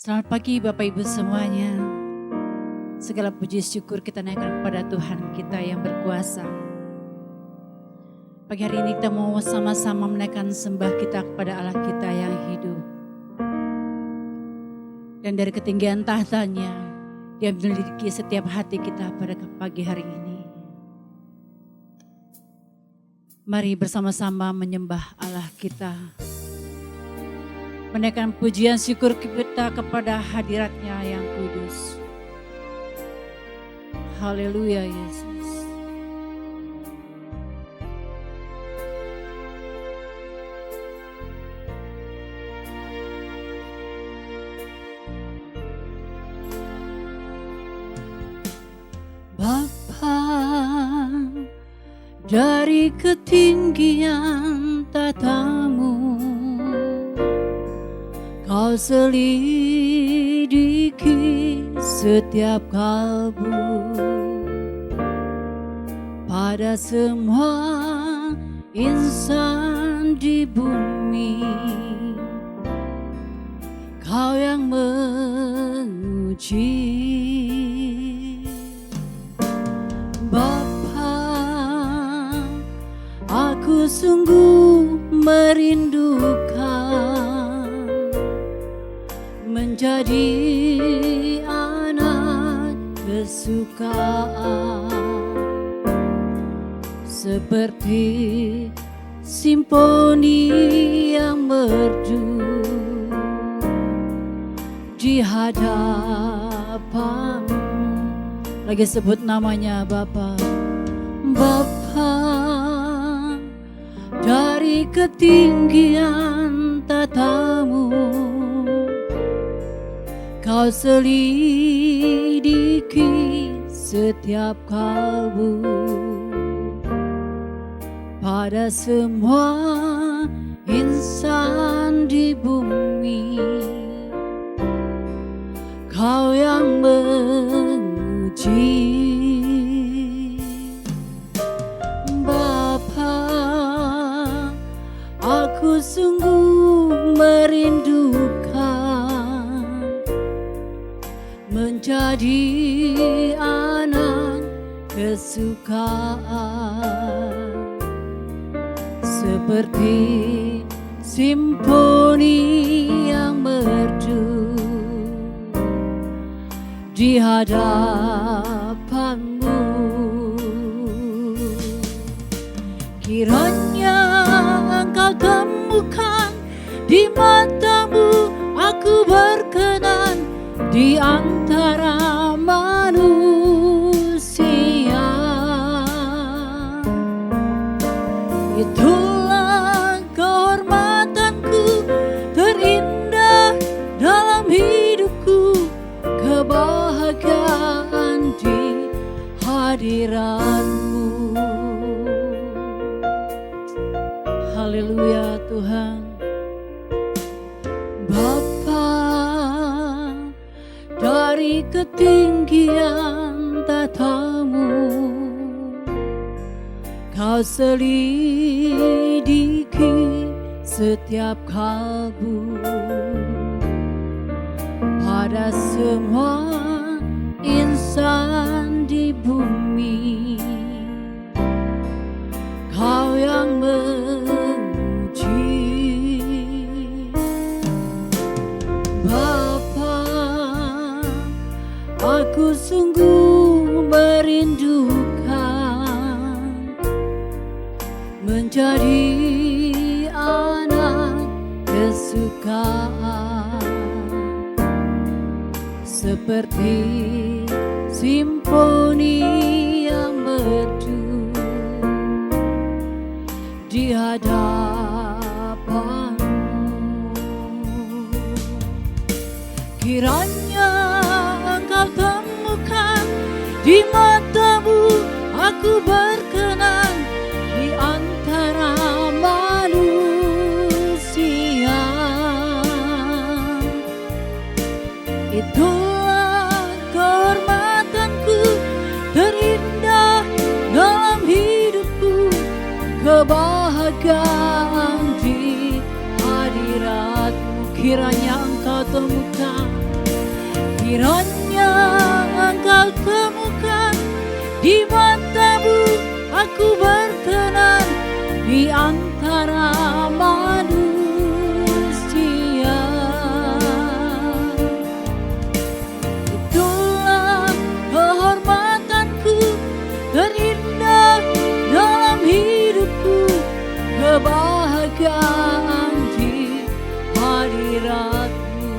Selamat pagi Bapak Ibu semuanya. Segala puji syukur kita naikkan kepada Tuhan kita yang berkuasa. Pagi hari ini kita mau sama-sama menaikkan sembah kita kepada Allah kita yang hidup. Dan dari ketinggian tahtanya, Dia memiliki setiap hati kita pada pagi hari ini. Mari bersama-sama menyembah Allah kita. Menaikkan pujian syukur kita kepada hadiratnya yang kudus. Haleluya Yesus. Bapa, dari ketinggian tatamu, Kau selidiki setiap kalbu pada semua insan di bumi. Kau yang menguji Bapa, aku sungguh merindukan menjadi anak kesukaan, seperti simfoni yang merdu di hadapan-Mu. Lagi sebut namanya Bapa. Bapa, dari ketinggian tatamu, Kau selidiki setiap kalbu pada semua insan di bumi. Kau yang menguji Bapa, aku sungguh merindukan menjadi anak kesukaan, seperti simfoni yang merdu di hadapan-Mu. Kiranya Engkau temukan di mata-Mu aku berkenan di antara manusia. Itulah kehormatanku terindah dalam hidupku, kebahagiaan di hadirat-Mu. Haleluya Tuhan. Bapa, dari ketinggian tatamu, Kau selidiki setiap kalbu pada semua insan di bumi. Kau yang menguji Bapa, aku sungguh merindukan menjadi anak kesukaan, seperti simfoni yang merdu di hadapan-Mu. Kiranya Engkau temukan di mata-Mu aku berkenan di antara manusia. Itulah kehormatanku terindah dalam hidupku, kebahagiaan di hadirat-Mu. Kiranya Engkau temukan kiranya Engkau temukan di matamu aku berkenan di antara manusia. Itulah kehormatanku terindah dalam hidupku, kebahagiaan di hadiratmu,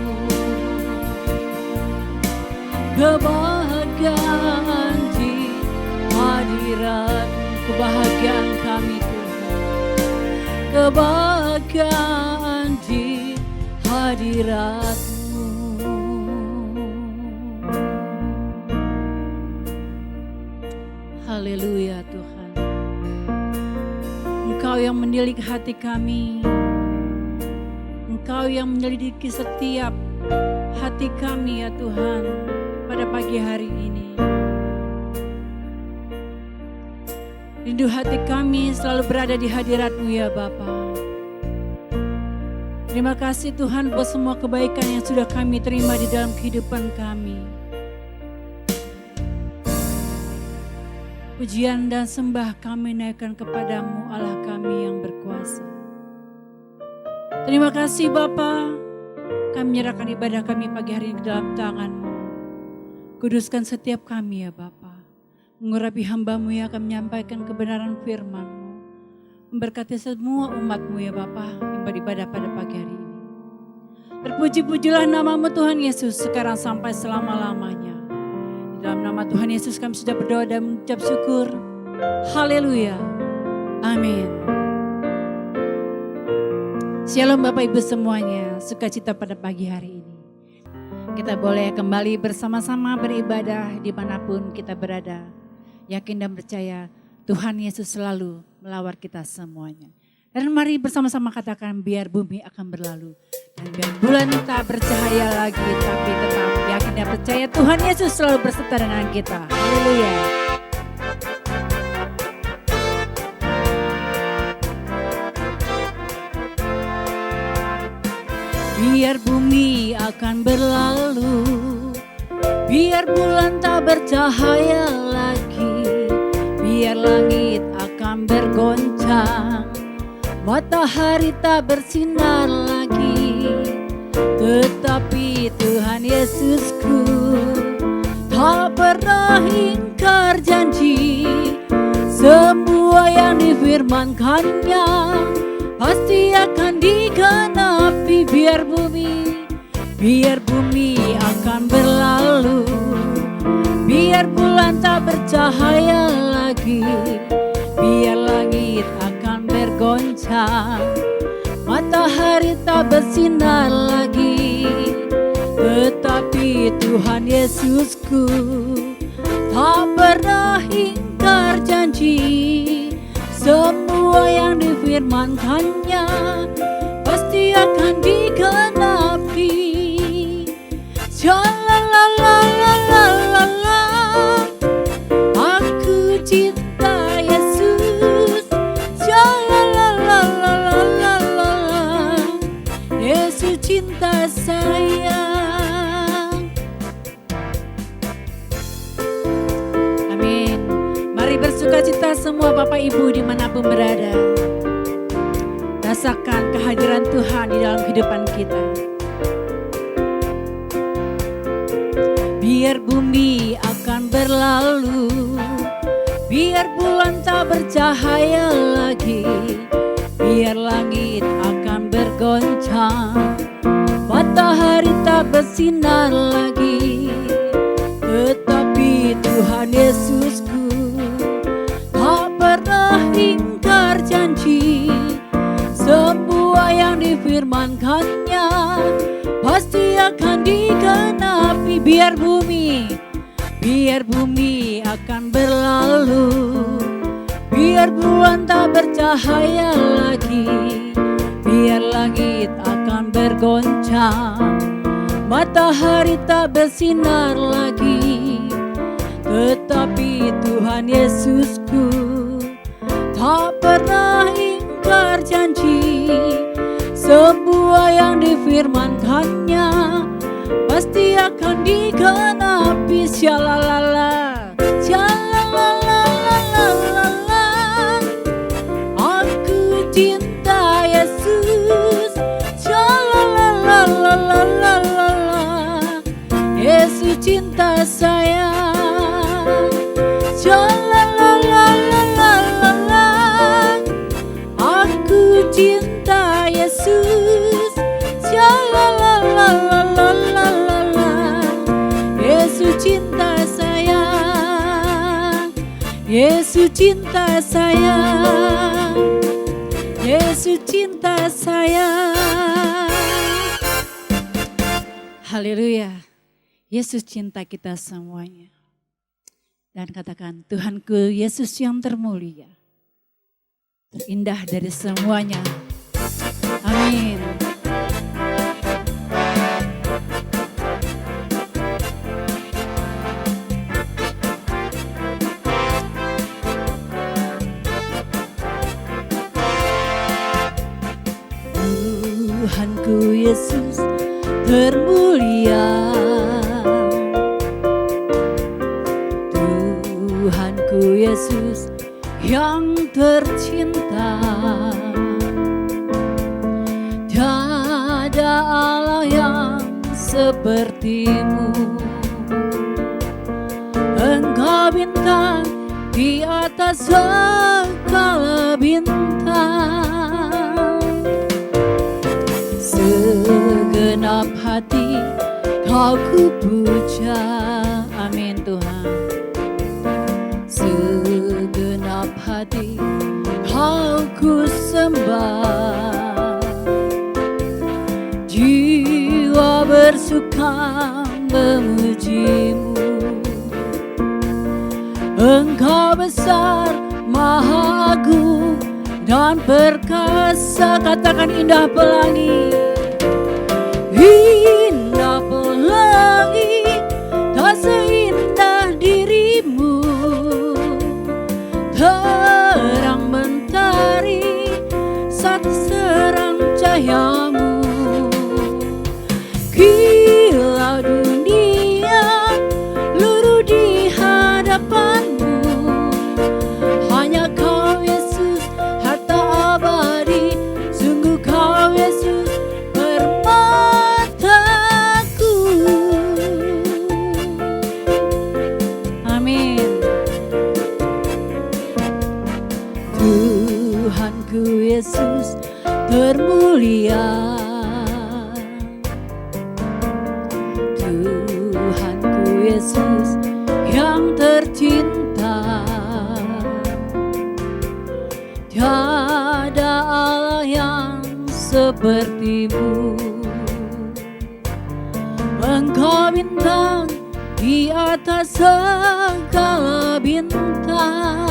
kebahagiaan di hadirat, kebahagiaan kami Tuhan, kebahagiaan di hadirat-Mu. Haleluya Tuhan, Engkau yang menilik hati kami, Engkau yang menyelidiki setiap hati kami ya Tuhan pada pagi hari ini. Rindu hati kami selalu berada di hadirat-Mu ya Bapa. Terima kasih Tuhan buat semua kebaikan yang sudah kami terima di dalam kehidupan kami. Pujian dan sembah kami naikkan kepadamu Allah kami yang berkuasa. Terima kasih Bapa, kami menyerahkan ibadah kami pagi hari ini ke dalam tangan-Mu. Kuduskan setiap kami ya Bapa. Mengurapi hamba-Mu yang akan menyampaikan kebenaran firman-Mu. Memberkati semua umat-Mu ya Bapa yang beribadah pada pagi hari ini. Terpuji-pujilah nama-Mu Tuhan Yesus sekarang sampai selama-lamanya. Di dalam nama Tuhan Yesus kami sudah berdoa dan mengucap syukur. Haleluya. Amin. Shalom Bapak Ibu semuanya, sukacita pada pagi hari ini. Kita boleh kembali bersama-sama beribadah dimanapun kita berada. Yakin dan percaya Tuhan Yesus selalu melawat kita semuanya. Dan mari bersama-sama katakan biar bumi akan berlalu. Dan biar bulan tak bercahaya lagi, tapi tetap yakin dan percaya Tuhan Yesus selalu berserta dengan kita. Haleluya. Biar bumi akan berlalu, biar bulan tak bercahaya lagi, biar langit akan bergoncang, matahari tak bersinar lagi. Tetapi Tuhan Yesusku tak pernah ingkar janji, semua yang difirmankannya pasti akan digenapi. Biar bumi akan berlalu, biar bulan tak bercahaya lagi, biar langit akan bergoncang, matahari tak bersinar lagi. Tetapi Tuhan Yesusku tak pernah ingkar janji, semua yang difirmankannya pasti akan digenapi. Shalalalalala, aku cinta Yesus. Shalalalalala, Yesus cinta saya. Amin. Mari bersukacita semua Bapak Ibu dimanapun berada. Rasakan kehadiran Tuhan di dalam kehidupan kita. Biar bumi akan berlalu, biar bulan tak bercahaya lagi, biar langit akan bergoncang, matahari tak bersinar lagi. Tetapi Tuhan Yesusku tak pernah ingkar janji, semua yang difirmankannya pasti akan digenapi. Biar bumi akan berlalu, biar bulan tak bercahaya lagi, biar langit akan bergoncang, matahari tak bersinar lagi. Tetapi Tuhan Yesusku tak pernah ingkar janji, semua yang difirmankannya pasti akan digenapi. Jalalala, jalalala, aku cinta Yesus. Jalalala, Yesus cinta saya. Jalalala, aku cinta Yesus. Jalalala, Yesus cinta saya. Yesus cinta saya. Yesus cinta saya. Haleluya. Yesus cinta kita semuanya. Dan katakan, Tuhanku Yesus yang termulia, terindah dari semuanya. Amin. Tuhanku Yesus termulia, Tuhanku Yesus yang tercinta. Tiada Allah yang sepertimu. Engkau bintang di atas segala bintang. Segenap hati kau ku puja. Amin Tuhan. Segenap hati kau ku sembah. Jiwa bersuka memujimu. Engkau besar, maha agung dan perkasa. Katakan indah pelangi. Indah pelangi, tak seindah dirimu. Terang mentari, satu serang cahayamu. Kilau dunia luruh di hadapanmu. Hanya kau Yesus, harta abadi. Sungguh kau Yesus, permataku. Amin. Tuhanku Yesus termulia, Tuhanku Yesus yang tercinta. Tiada Allah yang sepertimu. Engkau bintang di atas segala bintang.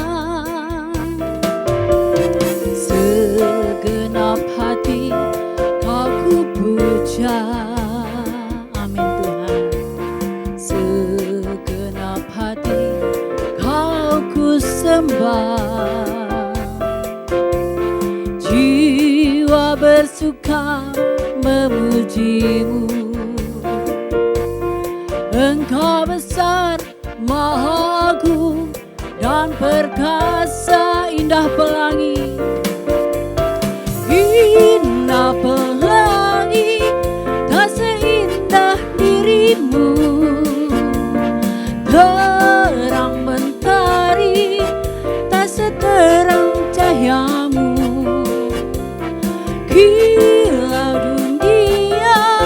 Segenap hati kau ku puja. Amin Tuhan. Segenap hati kau ku sembah. Jiwa bersuka memujimu. Engkau besar, maha agung dan perkasa. Indah pelangi, indah pelangi, tak seindah dirimu. Terang mentari, tak seterang cahayamu. Kilau dunia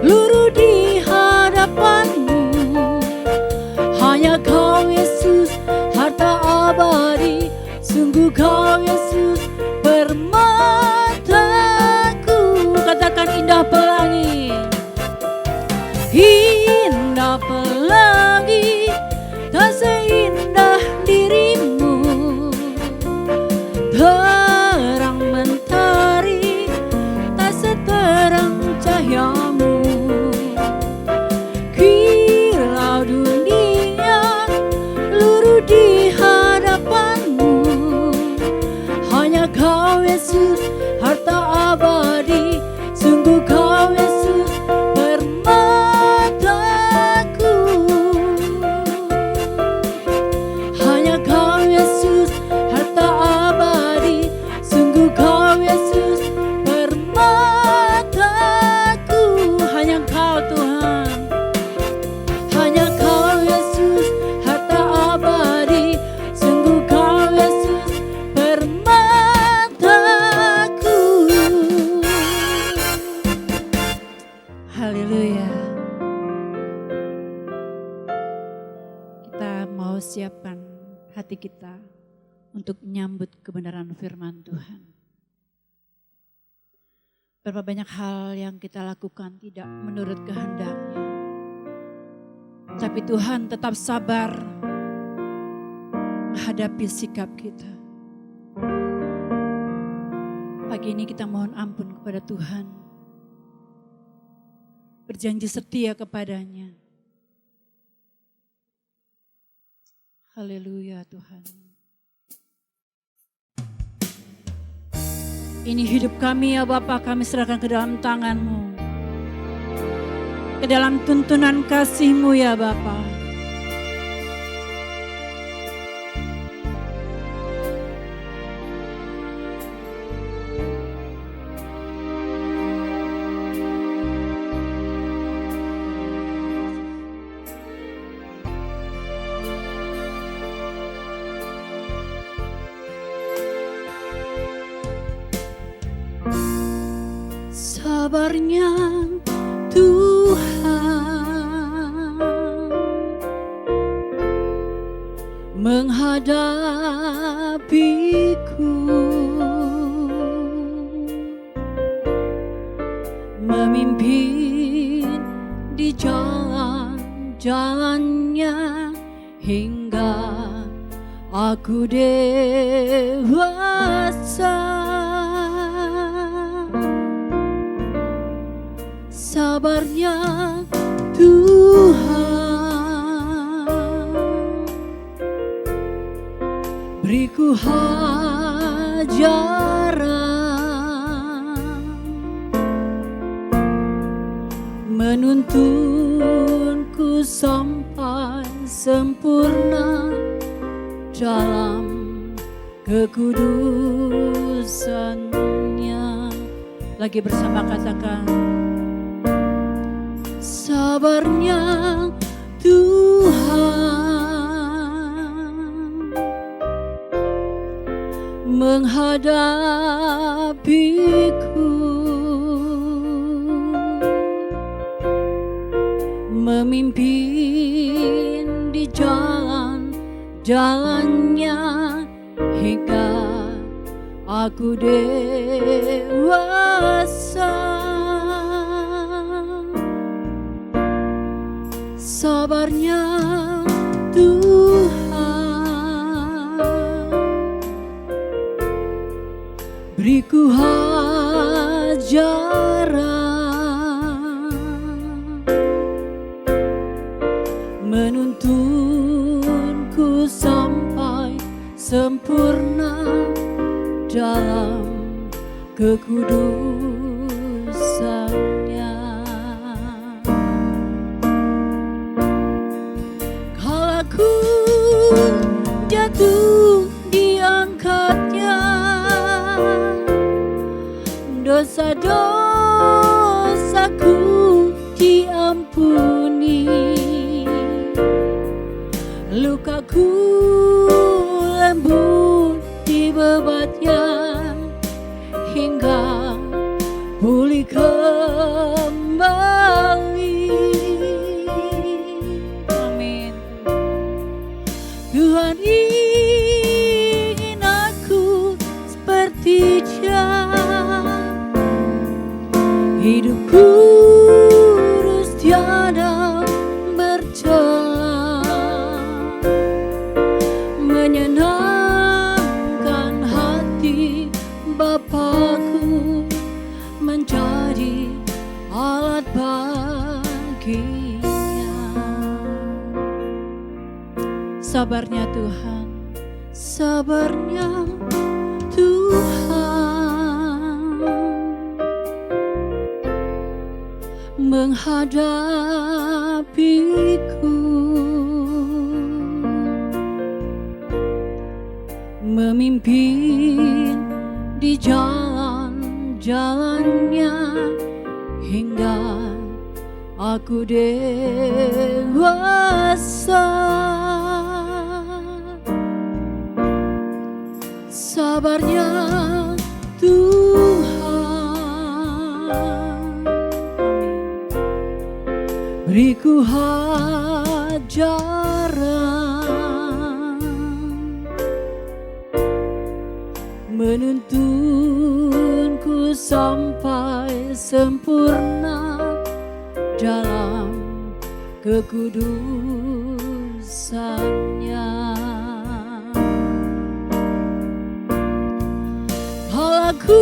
luruh di hadapanmu. Hanya kau Yesus, harta abadi. Sungguh kau Yesus, permataku. Katakan indah pelangi. Indah pelangi, tak seindah dirimu. Terang mentari, tak seterang cahayamu. Kilau dunia luruh di hadapanmu. Hanya kau Yesus, harta abadi. Sungguh kau Yesus, permataku. mempersiapkan hati kita untuk menyambut kebenaran firman Tuhan. Berapa banyak hal yang kita lakukan tidak menurut kehendaknya. Tapi Tuhan tetap sabar menghadapi sikap kita. Pagi ini kita mohon ampun kepada Tuhan. Berjanji setia kepadanya. Haleluya Tuhan. Ini hidup kami ya Bapa, kami serahkan ke dalam tangan-Mu. Ke dalam tuntunan kasih-Mu ya Bapa. Sabarnya Tuhan menghadapiku, memimpin di jalan-jalannya hingga aku dewasa. Sabarnya Tuhan beriku ajaran, menuntunku sampai sempurna dalam kekudusannya. Lagi bersama katakan, sabarnya Tuhan menghadapiku, memimpin di jalan-jalannya hingga aku dewasa. Sabarnya Tuhan beriku ajaran, menuntunku sampai sempurna dalam kekudusannya. Ku jatuh diangkatnya, dosa-dosaku diampuni, lukaku lembut dibebatnya hingga pulih kembali. Tuhan ingin aku seperti Dia, hidupku lurus tiada bercela, menyenangkan hati Bapakku, menjadi alat baginya. Sabarnya Tuhan, sabarnya Tuhan menghadapiku, memimpin di jalan-jalannya hingga aku dewasa. Sabarnya Tuhan beriku ajaran, menuntunku sampai sempurna dalam kekudusannya. Aku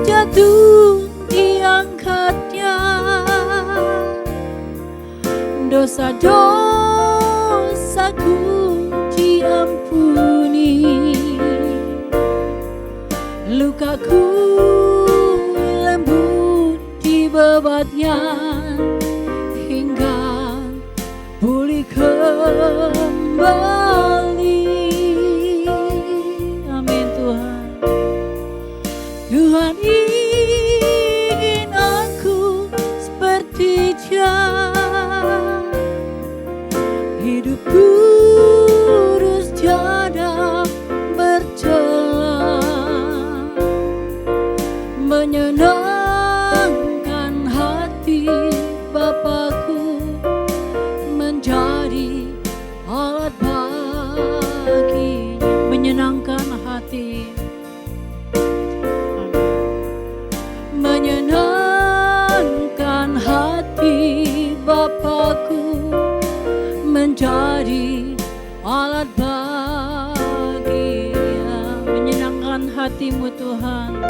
jatuh diangkatnya, dosa-dosaku diampuni, lukaku lembut dibebatnya hingga pulih kembali. Amin Tuhan. Tuhan ingin aku seperti Dia, hidup kudus tiada bercela, menyenangkan hati Bapakku, menjadi alat baginya, menyenangkan hati, menyenangkan hati Bapakku, menjadi alat baginya. Menyenangkan hatimu Tuhan,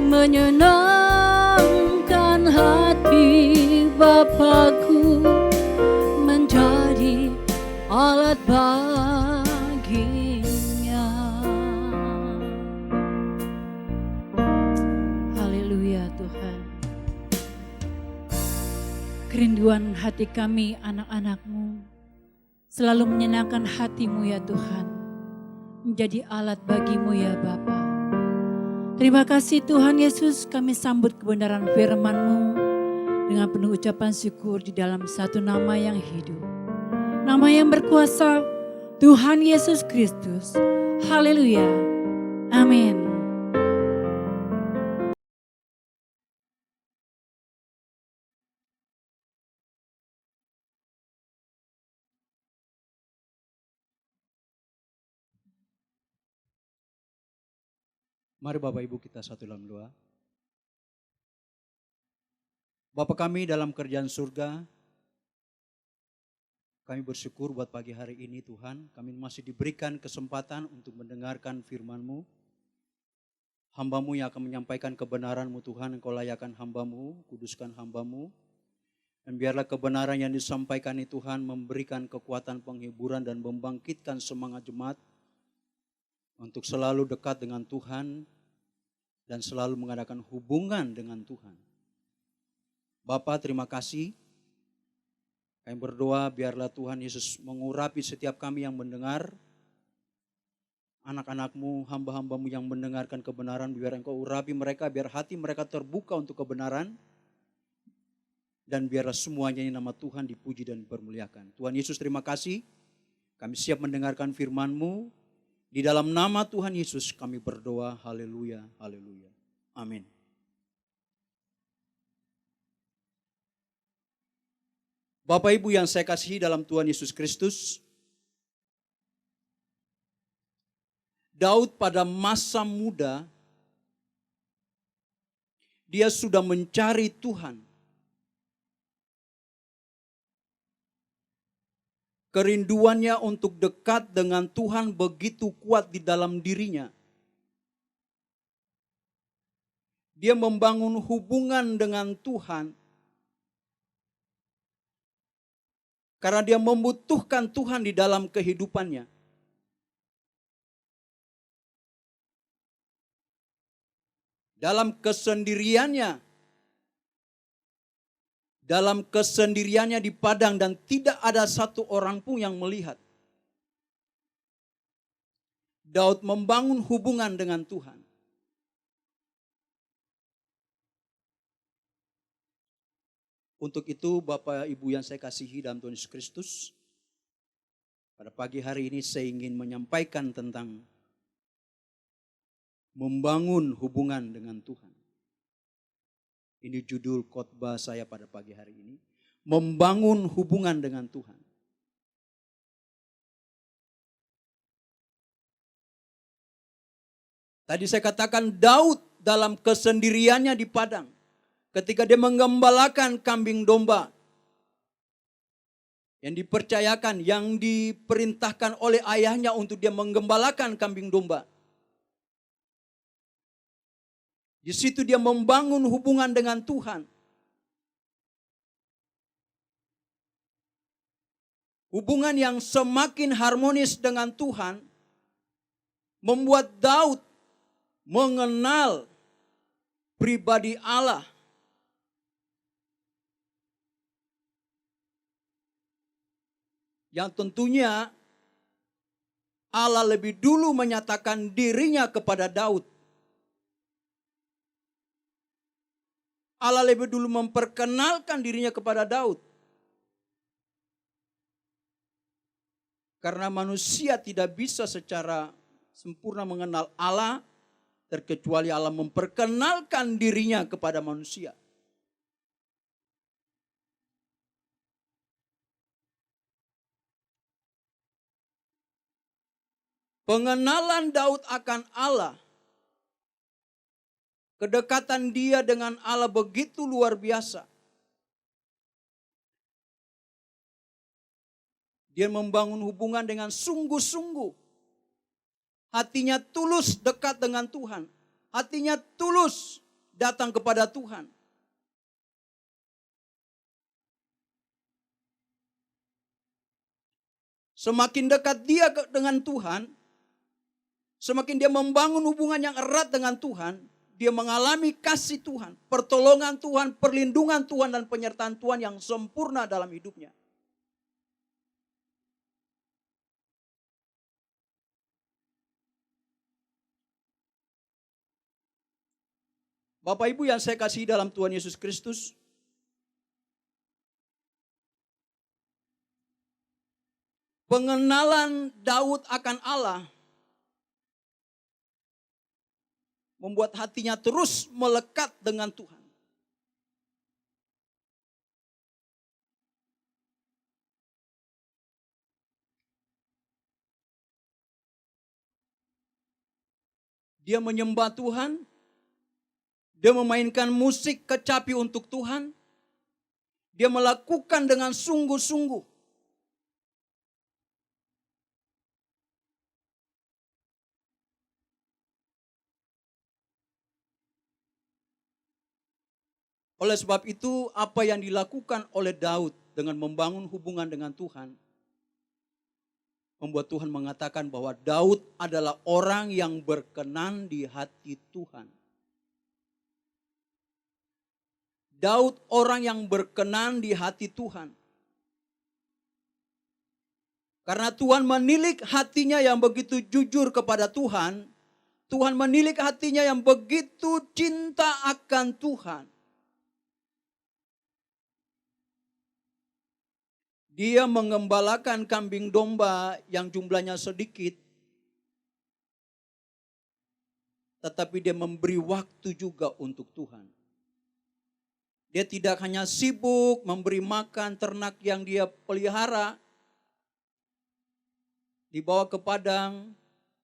menyenangkan hati Bapakku, menjadi alat baginya. Haleluya Tuhan. Kerinduan hati kami anak-anak-Mu selalu menyenangkan hati-Mu ya Tuhan, menjadi alat bagi-Mu ya Bapa. Terima kasih Tuhan Yesus, kami sambut kebenaran firman-Mu dengan penuh ucapan syukur di dalam satu nama yang hidup, nama yang berkuasa, Tuhan Yesus Kristus. Haleluya. Amin. Mari Bapak Ibu kita satu dalam doa. Bapa kami dalam kerjaan surga, kami bersyukur buat pagi hari ini Tuhan. Kami masih diberikan kesempatan untuk mendengarkan firman-Mu. Hamba-Mu yang akan menyampaikan kebenaran-Mu Tuhan, Engkau layakan hamba-Mu, kuduskan hamba-Mu. Dan biarlah kebenaran yang disampaikan ini Tuhan memberikan kekuatan penghiburan dan membangkitkan semangat jemaat untuk selalu dekat dengan Tuhan dan selalu mengadakan hubungan dengan Tuhan. Bapa, terima kasih. Kami berdoa biarlah Tuhan Yesus mengurapi setiap kami yang mendengar. Anak-anak-Mu, hamba-hamba-Mu yang mendengarkan kebenaran, biar Engkau urapi mereka, biar hati mereka terbuka untuk kebenaran. Dan biarlah semuanya nama Tuhan dipuji dan dipermuliakan. Tuhan Yesus terima kasih. Kami siap mendengarkan firman-Mu. Di dalam nama Tuhan Yesus kami berdoa, haleluya, haleluya. Amin. Bapak Ibu yang saya kasihi dalam Tuhan Yesus Kristus, Daud pada masa muda, dia sudah mencari Tuhan. Kerinduannya untuk dekat dengan Tuhan begitu kuat di dalam dirinya. Dia membangun hubungan dengan Tuhan karena dia membutuhkan Tuhan di dalam kehidupannya. Dalam kesendiriannya di padang dan tidak ada satu orang pun yang melihat. Daud membangun hubungan dengan Tuhan. Untuk itu Bapak Ibu yang saya kasihi dalam Tuhan Yesus Kristus, pada pagi hari ini saya ingin menyampaikan tentang membangun hubungan dengan Tuhan. Ini judul khotbah saya pada pagi hari ini, membangun hubungan dengan Tuhan. Tadi saya katakan Daud dalam kesendiriannya di padang. Ketika dia menggembalakan kambing domba. Yang dipercayakan, yang diperintahkan oleh ayahnya untuk dia menggembalakan kambing domba. Di situ dia membangun hubungan dengan Tuhan. Hubungan yang semakin harmonis dengan Tuhan membuat Daud mengenal pribadi Allah. Yang tentunya Allah lebih dulu menyatakan dirinya kepada Daud. Allah lebih dulu memperkenalkan dirinya kepada Daud. Karena manusia tidak bisa secara sempurna mengenal Allah, terkecuali Allah memperkenalkan dirinya kepada manusia. Pengenalan Daud akan Allah, kedekatan dia dengan Allah begitu luar biasa. Dia membangun hubungan dengan sungguh-sungguh. Hatinya tulus dekat dengan Tuhan. Hatinya tulus datang kepada Tuhan. Semakin dekat dia dengan Tuhan, semakin dia membangun hubungan yang erat dengan Tuhan, dia mengalami kasih Tuhan, pertolongan Tuhan, perlindungan Tuhan, dan penyertaan Tuhan yang sempurna dalam hidupnya. Bapak Ibu yang saya kasihi dalam Tuhan Yesus Kristus, pengenalan Daud akan Allah membuat hatinya terus melekat dengan Tuhan. Dia menyembah Tuhan, dia memainkan musik kecapi untuk Tuhan, dia melakukan dengan sungguh-sungguh. Oleh sebab itu, apa yang dilakukan oleh Daud dengan membangun hubungan dengan Tuhan, membuat Tuhan mengatakan bahwa Daud adalah orang yang berkenan di hati Tuhan. Daud orang yang berkenan di hati Tuhan. Karena Tuhan menilik hatinya yang begitu jujur kepada Tuhan, Tuhan menilik hatinya yang begitu cinta akan Tuhan. Dia mengembalakan kambing domba yang jumlahnya sedikit, tetapi dia memberi waktu juga untuk Tuhan. Dia tidak hanya sibuk memberi makan ternak yang dia pelihara, dibawa ke padang,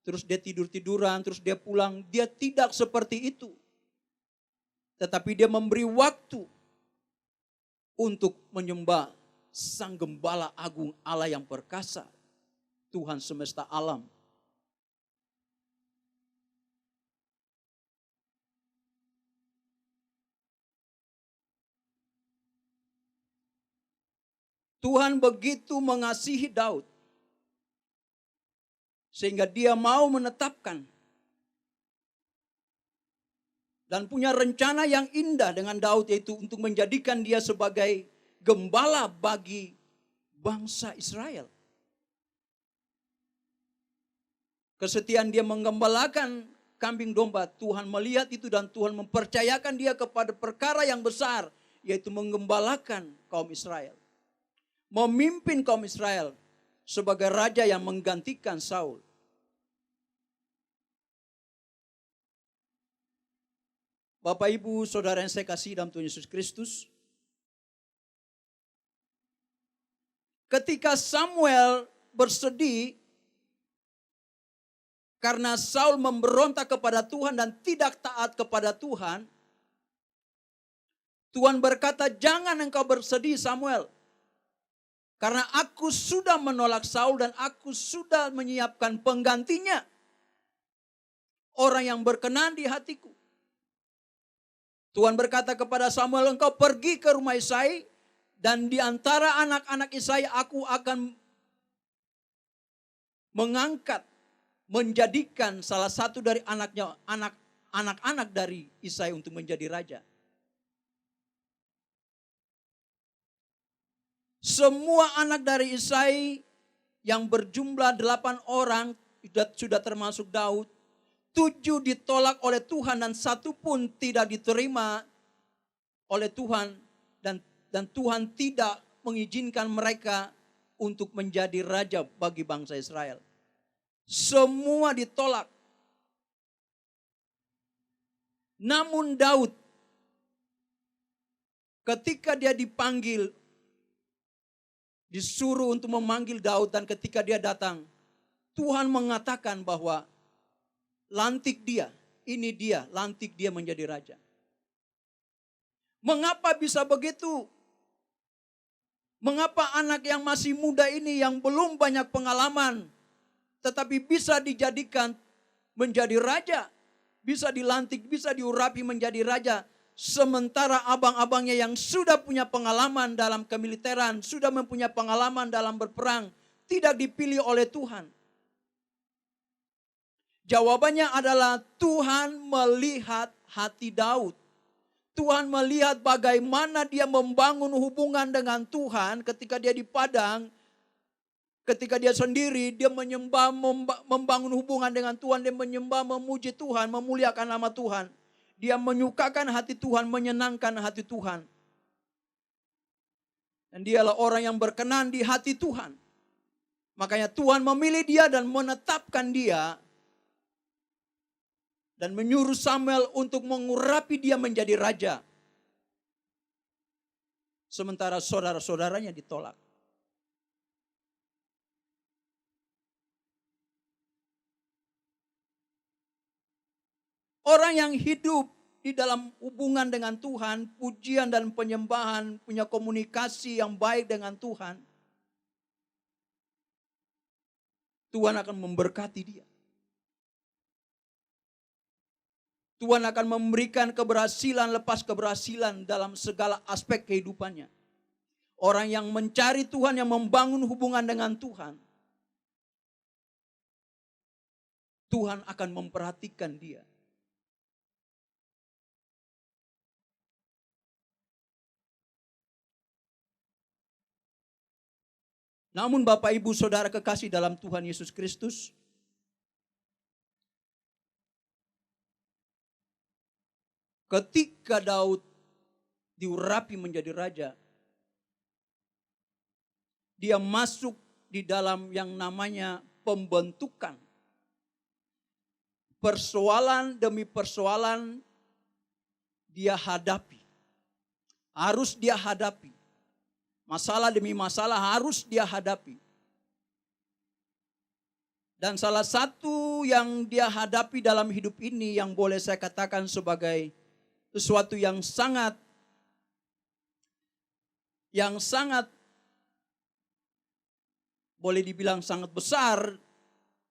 terus dia tidur-tiduran, terus dia pulang. Dia tidak seperti itu. Tetapi dia memberi waktu untuk menyembah Sang Gembala Agung Allah yang perkasa, Tuhan semesta alam. Tuhan begitu mengasihi Daud, sehingga dia mau menetapkan dan punya rencana yang indah dengan Daud, yaitu untuk menjadikan dia sebagai gembala bagi bangsa Israel. Kesetiaan dia menggembalakan kambing domba, Tuhan melihat itu dan Tuhan mempercayakan dia kepada perkara yang besar, yaitu menggembalakan kaum Israel. Memimpin kaum Israel sebagai raja yang menggantikan Saul. Bapak Ibu Saudara yang saya kasih dalam Tuhan Yesus Kristus, ketika Samuel bersedih Karena Saul memberontak kepada Tuhan dan tidak taat kepada Tuhan, Tuhan berkata, jangan engkau bersedih Samuel. Karena aku sudah menolak Saul dan aku sudah menyiapkan penggantinya. Orang yang berkenan di hatiku. Tuhan berkata kepada Samuel, engkau pergi ke rumah Isai. Dan di antara anak-anak Isai aku akan mengangkat, menjadikan salah satu dari anak-anak dari Isai untuk menjadi raja. Semua anak dari Isai yang berjumlah 8 orang sudah termasuk Daud. 7 ditolak oleh Tuhan dan 1 pun tidak diterima oleh Tuhan. Dan Tuhan tidak mengizinkan mereka untuk menjadi raja bagi bangsa Israel. Semua ditolak. Namun Daud, ketika dia dipanggil, disuruh untuk memanggil Daud, dan ketika dia datang, Tuhan mengatakan bahwa lantik dia, ini dia, lantik dia menjadi raja. Mengapa bisa begitu? Mengapa anak yang masih muda ini yang belum banyak pengalaman, tetapi bisa dijadikan menjadi raja, bisa dilantik, bisa diurapi menjadi raja, sementara abang-abangnya yang sudah punya pengalaman dalam kemiliteran, sudah mempunyai pengalaman dalam berperang, tidak dipilih oleh Tuhan? Jawabannya adalah Tuhan melihat hati Daud. Tuhan melihat bagaimana dia membangun hubungan dengan Tuhan ketika dia di padang. Ketika dia sendiri, dia menyembah, membangun hubungan dengan Tuhan. Dia menyembah, memuji Tuhan, memuliakan nama Tuhan. Dia menyukakan hati Tuhan, menyenangkan hati Tuhan. Dan dialah orang yang berkenan di hati Tuhan. Makanya Tuhan memilih dia dan menetapkan dia. Dan menyuruh Samuel untuk mengurapi dia menjadi raja. Sementara saudara-saudaranya ditolak. Orang yang hidup di dalam hubungan dengan Tuhan, pujian dan penyembahan, punya komunikasi yang baik dengan Tuhan, Tuhan akan memberkati dia. Tuhan akan memberikan keberhasilan lepas keberhasilan dalam segala aspek kehidupannya. Orang yang mencari Tuhan, yang membangun hubungan dengan Tuhan, Tuhan akan memperhatikan dia. Namun Bapak Ibu Saudara kekasih dalam Tuhan Yesus Kristus, ketika Daud diurapi menjadi raja, dia masuk di dalam yang namanya pembentukan. Persoalan demi persoalan dia hadapi. Harus dia hadapi. Masalah demi masalah harus dia hadapi. Dan salah satu yang dia hadapi dalam hidup ini yang boleh saya katakan sebagai sesuatu yang sangat boleh dibilang sangat besar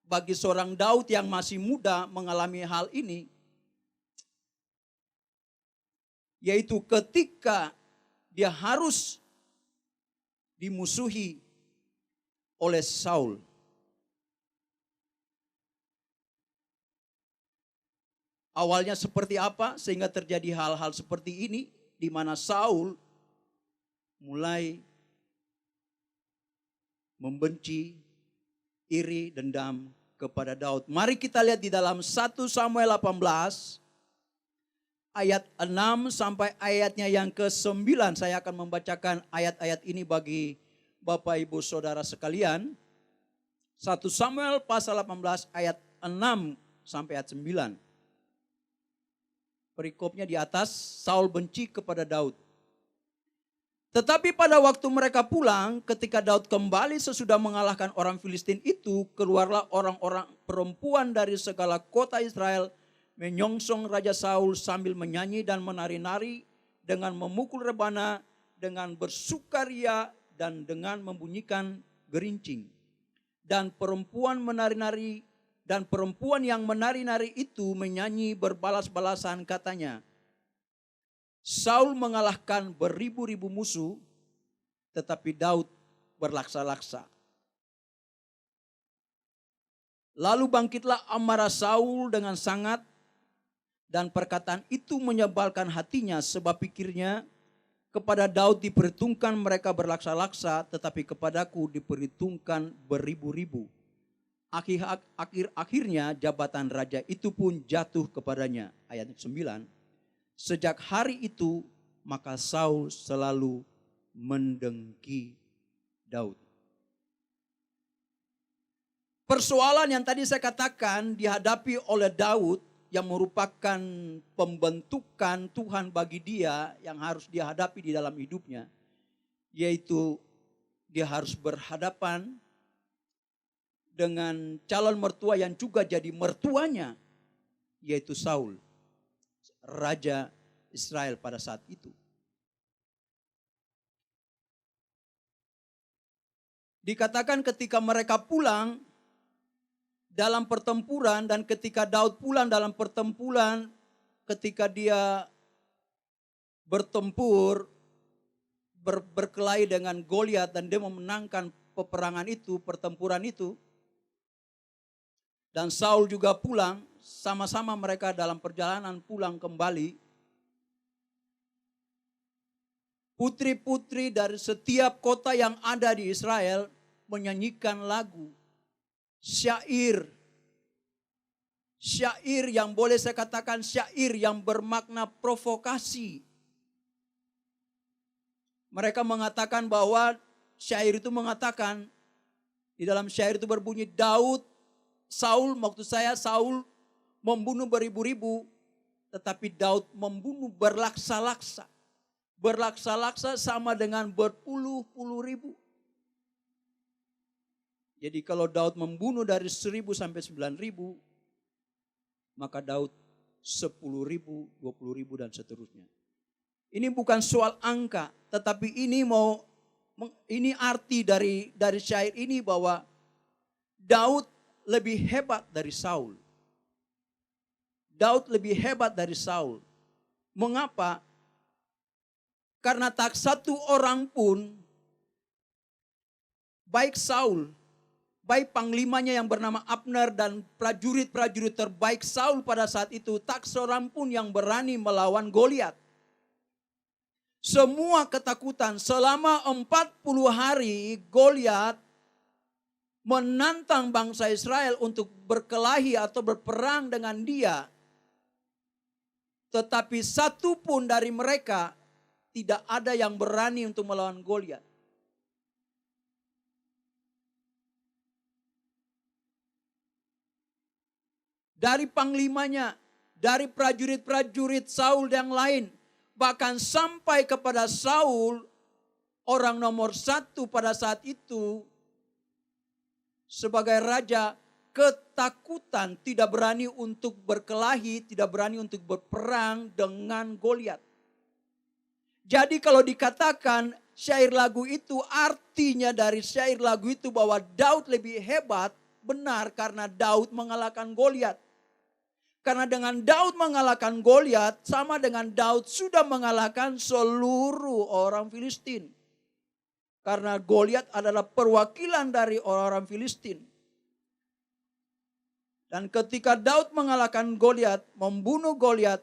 bagi seorang Daud yang masih muda mengalami hal ini, yaitu ketika dia harus dimusuhi oleh Saul. Awalnya seperti apa sehingga terjadi hal-hal seperti ini, di mana Saul mulai membenci, iri, dendam kepada Daud. Mari kita lihat di dalam 1 Samuel 18 ayat 6 sampai ayatnya yang ke-9. Saya akan membacakan ayat-ayat ini bagi Bapak Ibu Saudara sekalian. 1 Samuel pasal 18 ayat 6 sampai ayat 9. Perikopnya di atas, Saul benci kepada Daud. Tetapi pada waktu mereka pulang, ketika Daud kembali sesudah mengalahkan orang Filistin itu, keluarlah orang-orang perempuan dari segala kota Israel menyongsong Raja Saul sambil menyanyi dan menari-nari dengan memukul rebana, dengan bersukaria dan dengan membunyikan gerincing. Dan perempuan menari-nari dan perempuan yang menari-nari itu menyanyi berbalas-balasan katanya, Saul mengalahkan beribu-ribu musuh, tetapi Daud berlaksa-laksa. Lalu bangkitlah amarah Saul dengan sangat, dan perkataan itu menyebalkan hatinya, sebab pikirnya, kepada Daud diperhitungkan mereka berlaksa-laksa, tetapi kepadaku diperhitungkan beribu-ribu. Akhirnya jabatan raja itu pun jatuh kepadanya. Ayat 9. Sejak hari itu maka Saul selalu mendengki Daud. Persoalan yang tadi saya katakan dihadapi oleh Daud yang merupakan pembentukan Tuhan bagi dia yang harus dia hadapi di dalam hidupnya. Yaitu dia harus berhadapan dengan calon mertua yang juga jadi mertuanya, yaitu Saul, Raja Israel pada saat itu. Dikatakan ketika mereka pulang dalam pertempuran dan ketika Daud pulang dalam pertempuran, ketika dia bertempur, berkelahi dengan Goliat dan dia memenangkan peperangan itu, pertempuran itu. Dan Saul juga pulang, sama-sama mereka dalam perjalanan pulang kembali. Putri-putri dari setiap kota yang ada di Israel menyanyikan lagu, syair. Syair yang boleh saya katakan syair yang bermakna provokasi. Mereka mengatakan bahwa syair itu mengatakan, di dalam syair itu berbunyi, Saul membunuh beribu-ribu, tetapi Daud membunuh berlaksa-laksa. Berlaksa-laksa sama dengan berpuluh-puluh ribu. Jadi kalau Daud membunuh dari 1.000 sampai 9.000, maka Daud 10.000, 20.000 dan seterusnya. Ini bukan soal angka, tetapi ini arti dari syair ini bahwa Daud lebih hebat dari Saul. Daud lebih hebat dari Saul. Mengapa? Karena tak satu orang pun, baik Saul, baik panglimanya yang bernama Abner dan prajurit-prajurit terbaik Saul pada saat itu, tak seorang pun yang berani melawan Goliat. Semua ketakutan selama 40 hari Goliat menantang bangsa Israel untuk berkelahi atau berperang dengan dia. Tetapi satu pun dari mereka tidak ada yang berani untuk melawan Goliat. Dari panglimanya, dari prajurit-prajurit Saul yang lain, bahkan sampai kepada Saul, orang nomor 1 pada saat itu, sebagai raja, ketakutan, tidak berani untuk berkelahi, tidak berani untuk berperang dengan Goliat. Jadi kalau dikatakan syair lagu itu, artinya dari syair lagu itu bahwa Daud lebih hebat, benar karena Daud mengalahkan Goliat. Karena dengan Daud mengalahkan Goliat, sama dengan Daud sudah mengalahkan seluruh orang Filistin. Karena Goliat adalah perwakilan dari orang Filistin. Dan ketika Daud mengalahkan Goliat, membunuh Goliat,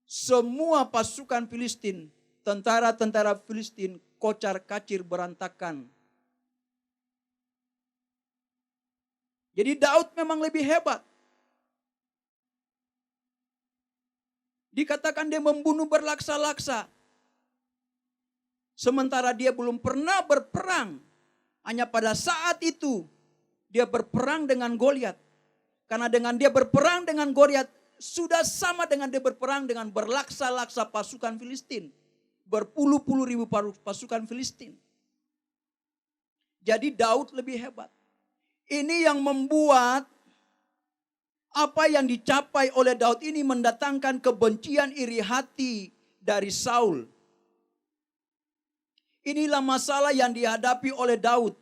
semua pasukan Filistin, tentara-tentara Filistin kocar-kacir berantakan. Jadi Daud memang lebih hebat. Dikatakan dia membunuh berlaksa-laksa. Sementara dia belum pernah berperang. Hanya pada saat itu dia berperang dengan Goliat. Karena dengan dia berperang dengan Goliat sudah sama dengan dia berperang dengan berlaksa-laksa pasukan Filistin. berpuluh-puluh ribu pasukan Filistin. Jadi Daud lebih hebat. Ini yang membuat apa yang dicapai oleh Daud ini mendatangkan kebencian, iri hati dari Saul. Inilah masalah yang dihadapi oleh Daud.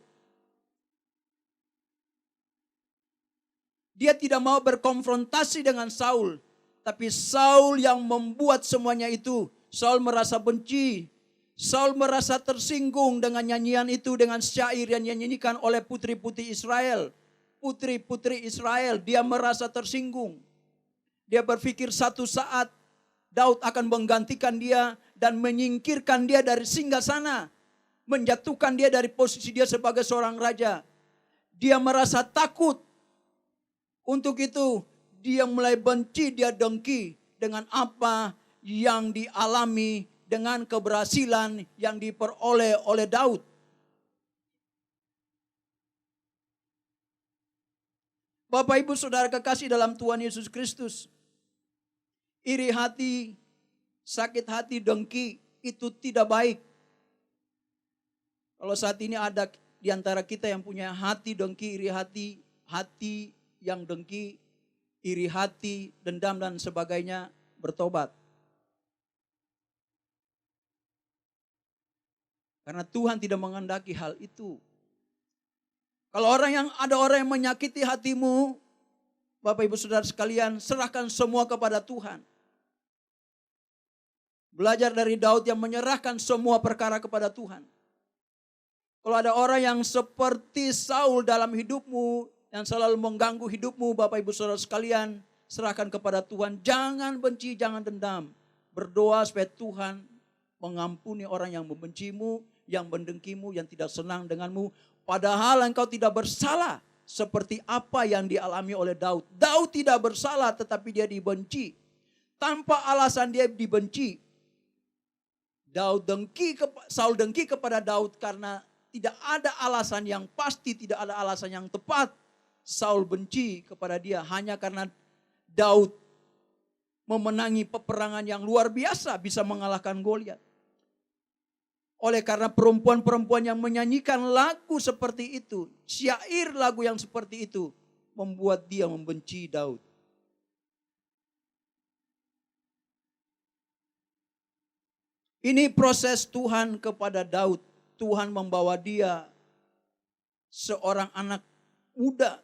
Dia tidak mau berkonfrontasi dengan Saul. Tapi Saul yang membuat semuanya itu. Saul merasa benci. Saul merasa tersinggung dengan nyanyian itu, dengan syair yang dinyanyikan oleh putri-putri Israel. Putri-putri Israel, dia merasa tersinggung. Dia berpikir satu saat Daud akan menggantikan dia dan menyingkirkan dia dari singgasana. Menjatuhkan dia dari posisi dia sebagai seorang raja. Dia merasa takut. Untuk itu dia mulai benci, dia dengki dengan apa yang dialami, dengan keberhasilan yang diperoleh oleh Daud. Bapak Ibu Saudara kekasih dalam Tuhan Yesus Kristus. Iri hati, sakit hati, dengki itu tidak baik. Kalau saat ini ada di antara kita yang punya hati dengki, iri hati, hati yang dengki, iri hati, dendam dan sebagainya, bertobat. Karena Tuhan tidak menghendaki hal itu. Kalau ada orang yang menyakiti hatimu, Bapak Ibu Saudara sekalian, serahkan semua kepada Tuhan. Belajar dari Daud yang menyerahkan semua perkara kepada Tuhan. Kalau ada orang yang seperti Saul dalam hidupmu, yang selalu mengganggu hidupmu, Bapak Ibu Saudara sekalian, serahkan kepada Tuhan. Jangan benci, jangan dendam. Berdoa supaya Tuhan mengampuni orang yang membencimu, yang mendengkimu, yang tidak senang denganmu. Padahal engkau tidak bersalah seperti apa yang dialami oleh Daud. Daud tidak bersalah tetapi dia dibenci. Tanpa alasan dia dibenci. Saul dengki kepada Daud karena tidak ada alasan yang pasti, tidak ada alasan yang tepat. Saul benci kepada dia hanya karena Daud memenangi peperangan yang luar biasa, bisa mengalahkan Goliat. Oleh karena perempuan-perempuan yang menyanyikan lagu seperti itu, syair lagu yang seperti itu, membuat dia membenci Daud. Ini proses Tuhan kepada Daud. Tuhan membawa dia seorang anak muda,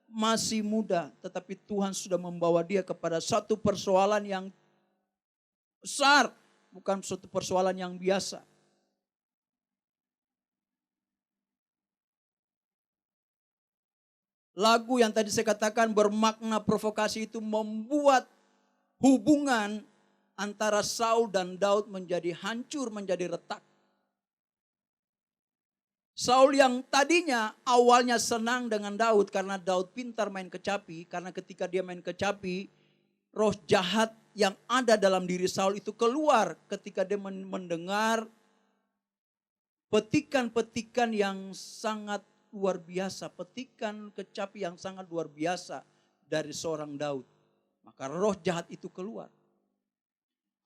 masih muda, tetapi Tuhan sudah membawa dia kepada satu persoalan yang besar, bukan suatu persoalan yang biasa. Lagu yang tadi saya katakan bermakna provokasi itu membuat hubungan antara Saul dan Daud menjadi hancur, menjadi retak. Saul yang tadinya awalnya senang dengan Daud karena Daud pintar main kecapi. Karena ketika dia main kecapi, roh jahat yang ada dalam diri Saul itu keluar ketika dia mendengar petikan-petikan yang sangat luar biasa, petikan kecapi yang sangat luar biasa dari seorang Daud. Maka roh jahat itu keluar.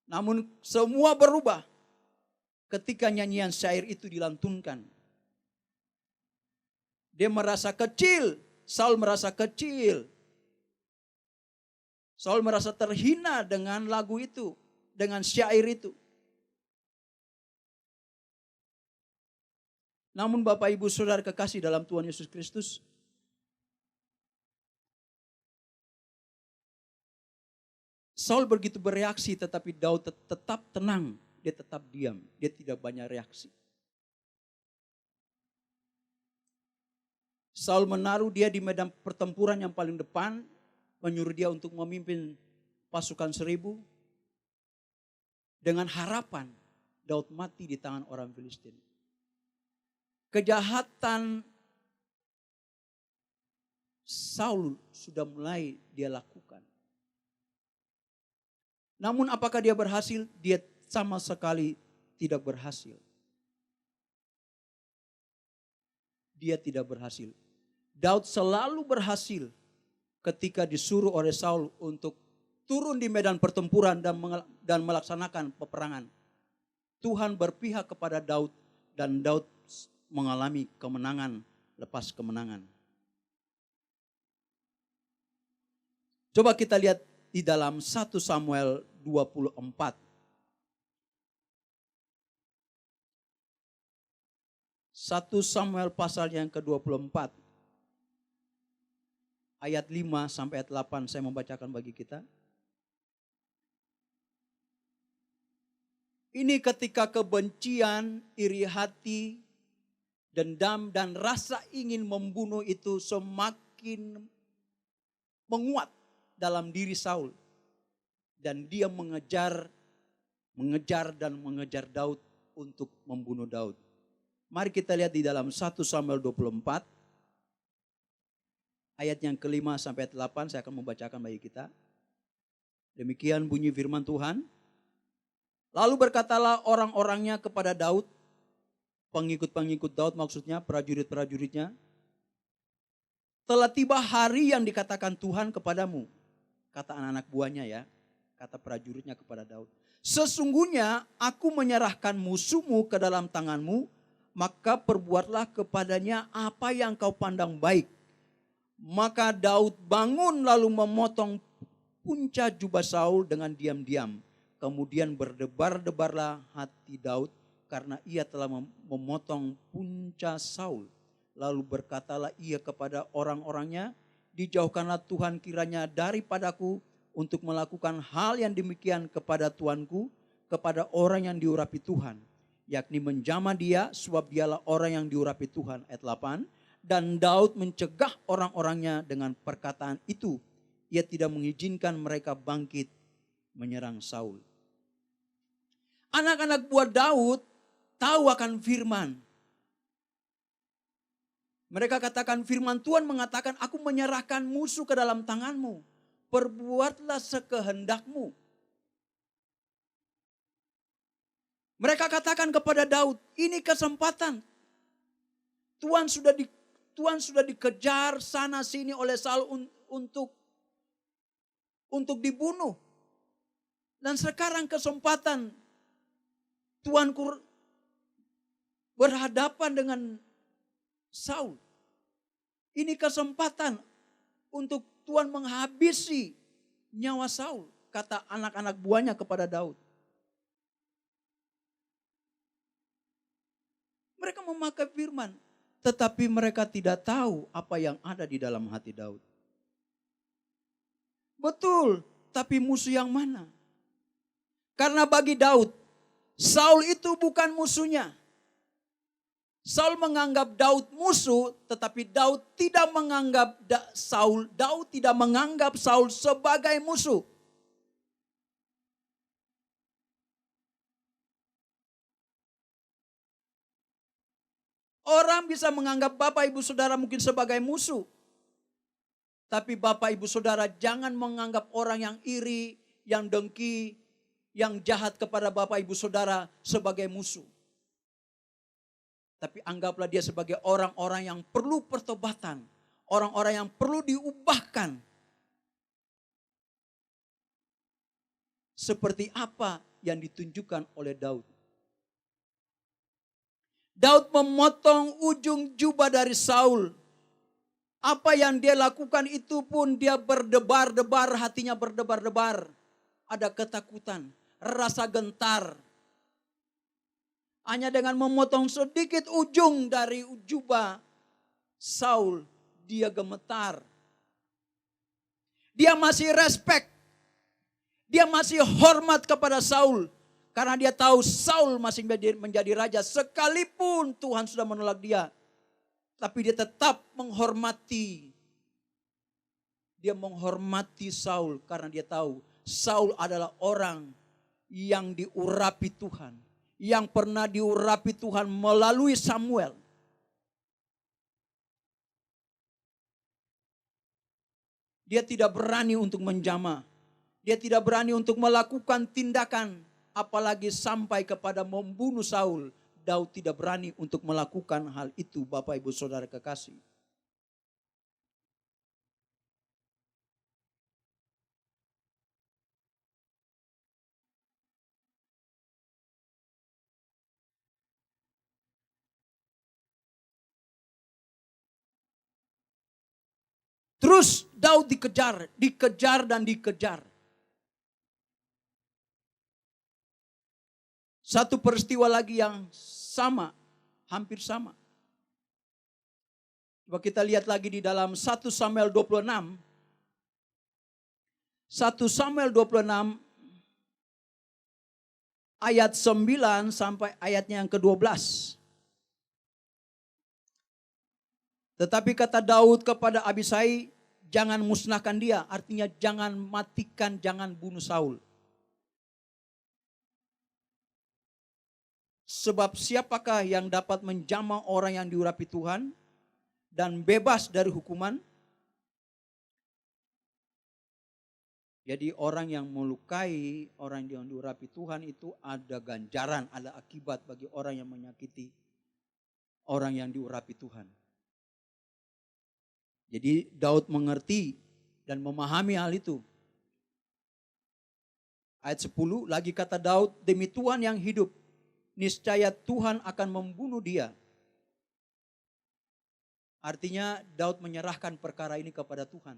Namun semua berubah ketika nyanyian syair itu dilantunkan. Dia merasa kecil, Saul merasa kecil. Saul merasa terhina dengan lagu itu, dengan syair itu. Namun Bapak Ibu Saudara kekasih dalam Tuhan Yesus Kristus, Saul begitu bereaksi tetapi Daud tetap tenang, dia tetap diam, dia tidak banyak reaksi. Saul menaruh dia di medan pertempuran yang paling depan, menyuruh dia untuk memimpin pasukan 1000 dengan harapan Daud mati di tangan orang Filistin. Kejahatan Saul sudah mulai dia lakukan. Namun apakah dia berhasil? Dia sama sekali tidak berhasil. Dia tidak berhasil. Daud selalu berhasil ketika disuruh oleh Saul untuk turun di medan pertempuran dan melaksanakan peperangan. Tuhan berpihak kepada Daud dan Daud mengalami kemenangan lepas kemenangan. Coba kita lihat di dalam 1 Samuel 24. 1 Samuel pasal yang ke-24. Ayat 5 sampai ayat 8 saya membacakan bagi kita. Ini ketika kebencian, iri hati, dendam dan rasa ingin membunuh itu semakin menguat dalam diri Saul. Dan dia mengejar Daud untuk membunuh Daud. Mari kita lihat di dalam 1 Samuel 24. Ayat yang ke-5 sampai 8 saya akan membacakan bagi kita. Demikian bunyi firman Tuhan. Lalu berkatalah orang-orangnya kepada Daud, pengikut-pengikut Daud maksudnya, prajurit-prajuritnya. Telah tiba hari yang dikatakan Tuhan kepadamu. Kata anak-anak buahnya ya, kata prajuritnya kepada Daud. Sesungguhnya aku menyerahkan musuhmu ke dalam tanganmu, maka perbuatlah kepadanya apa yang kau pandang baik. Maka Daud bangun lalu memotong punca jubah Saul dengan diam-diam. Kemudian berdebar-debarlah hati Daud karena ia telah memotong punca Saul. Lalu berkatalah ia kepada orang-orangnya, dijauhkanlah Tuhan kiranya daripadaku untuk melakukan hal yang demikian kepada tuanku, kepada orang yang diurapi Tuhan. Yakni menjamah dia sebab dialah orang yang diurapi Tuhan. Ayat 8. Dan Daud mencegah orang-orangnya dengan perkataan itu. Ia tidak mengizinkan mereka bangkit menyerang Saul. Anak-anak buah Daud tahu akan firman. Mereka katakan firman Tuhan mengatakan, aku menyerahkan musuh ke dalam tanganmu. Perbuatlah sekehendakmu. Mereka katakan kepada Daud, ini kesempatan. Tuhan sudah dikejar sana sini oleh Saul untuk dibunuh. Dan sekarang kesempatan Tuanku berhadapan dengan Saul. Ini kesempatan untuk Tuhan menghabisi nyawa Saul, kata anak-anak buahnya kepada Daud. Mereka memakai firman, tetapi mereka tidak tahu apa yang ada di dalam hati Daud. Betul, tapi musuh yang mana? Karena bagi Daud, Saul itu bukan musuhnya. Saul menganggap Daud musuh, tetapi Daud tidak menganggap Saul. Daud tidak menganggap Saul sebagai musuh. Orang bisa menganggap Bapak Ibu Saudara mungkin sebagai musuh. Tapi Bapak Ibu Saudara jangan menganggap orang yang iri, yang dengki, yang jahat kepada Bapak Ibu Saudara sebagai musuh. Tapi anggaplah dia sebagai orang-orang yang perlu pertobatan. Orang-orang yang perlu diubahkan. Seperti apa yang ditunjukkan oleh Daud. Daud memotong ujung jubah dari Saul. Apa yang dia lakukan itu pun dia berdebar-debar, hatinya berdebar-debar. Ada ketakutan, rasa gentar. Hanya dengan memotong sedikit ujung dari jubah Saul, dia gemetar. Dia masih respect. Dia masih hormat kepada Saul. Karena dia tahu Saul masih menjadi raja. Sekalipun Tuhan sudah menolak dia. Tapi dia tetap menghormati. Dia menghormati Saul karena dia tahu Saul adalah orang yang diurapi Tuhan. Yang pernah diurapi Tuhan melalui Samuel. Dia tidak berani untuk menjamah. Dia tidak berani untuk melakukan tindakan. Apalagi sampai kepada membunuh Saul. Daud tidak berani untuk melakukan hal itu, Bapak Ibu Saudara kekasih. Terus Daud dikejar dan dikejar. Satu peristiwa lagi yang sama, hampir sama. Coba kita lihat lagi di dalam 1 Samuel 26. 1 Samuel 26 ayat 9 sampai ayatnya yang ke-12. Tetapi kata Daud kepada Abisai, jangan musnahkan dia. Artinya jangan matikan, jangan bunuh Saul. Sebab siapakah yang dapat menjamah orang yang diurapi Tuhan dan bebas dari hukuman? Jadi orang yang melukai, orang yang diurapi Tuhan itu ada ganjaran, ada akibat bagi orang yang menyakiti orang yang diurapi Tuhan. Jadi Daud mengerti dan memahami hal itu. Ayat 10, lagi kata Daud, demi Tuhan yang hidup, niscaya Tuhan akan membunuh dia. Artinya Daud menyerahkan perkara ini kepada Tuhan.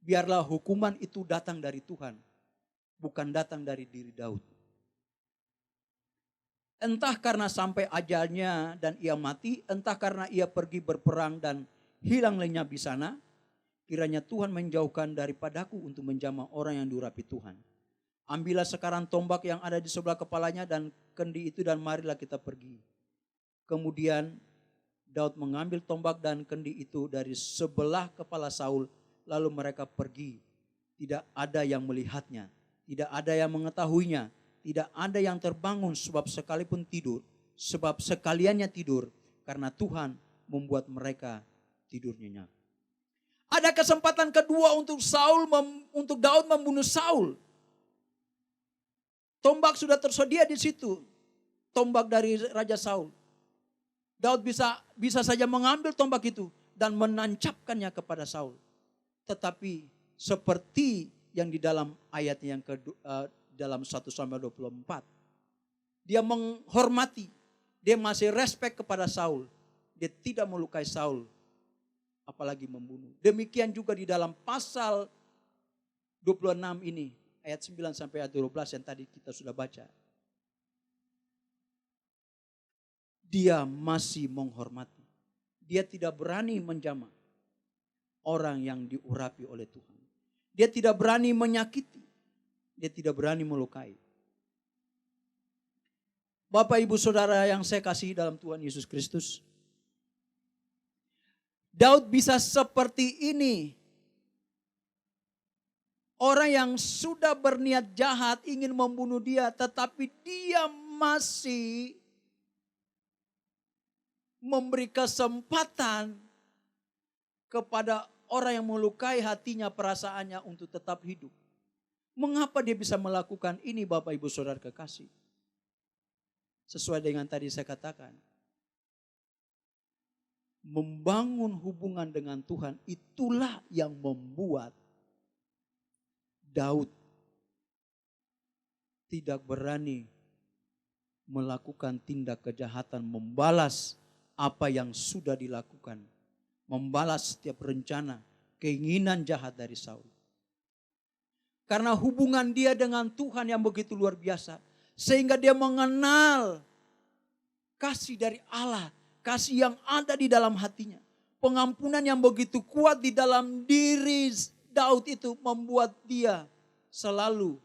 Biarlah hukuman itu datang dari Tuhan, bukan datang dari diri Daud. Entah karena sampai ajalnya dan ia mati, entah karena ia pergi berperang dan hilang lenyap di sana, kiranya Tuhan menjauhkan daripadaku untuk menjamah orang yang diurapi Tuhan. Ambillah sekarang tombak yang ada di sebelah kepalanya dan kendi itu dan marilah kita pergi. Kemudian Daud mengambil tombak dan kendi itu dari sebelah kepala Saul, lalu mereka pergi. Tidak ada yang melihatnya, tidak ada yang mengetahuinya, tidak ada yang terbangun sebab sekaliannya tidur karena Tuhan membuat mereka tidur nyenyak. Ada kesempatan kedua untuk Daud membunuh Saul. Tombak sudah tersedia di situ, tombak dari Raja Saul. Daud bisa saja mengambil tombak itu dan menancapkannya kepada Saul. Tetapi seperti yang di dalam ayat yang dalam 1 Samuel 24. Dia menghormati, dia masih respect kepada Saul. Dia tidak melukai Saul, apalagi membunuh. Demikian juga di dalam pasal 26 ini, ayat 9 sampai ayat 12 yang tadi kita sudah baca. Dia masih menghormati. Dia tidak berani menjamah orang yang diurapi oleh Tuhan. Dia tidak berani menyakiti. Dia tidak berani melukai. Bapak, Ibu, Saudara yang saya kasihi dalam Tuhan Yesus Kristus. Daud bisa seperti ini. Orang yang sudah berniat jahat ingin membunuh dia, tetapi dia masih memberi kesempatan kepada orang yang melukai hatinya, perasaannya untuk tetap hidup. Mengapa dia bisa melakukan ini, Bapak, Ibu, Saudara kekasih? Sesuai dengan tadi saya katakan, membangun hubungan dengan Tuhan itulah yang membuat Daud tidak berani melakukan tindak kejahatan, membalas apa yang sudah dilakukan, membalas setiap rencana, keinginan jahat dari Saul. Karena hubungan dia dengan Tuhan yang begitu luar biasa, sehingga dia mengenal kasih dari Allah, kasih yang ada di dalam hatinya. Pengampunan yang begitu kuat di dalam diri Daud itu membuat dia selalu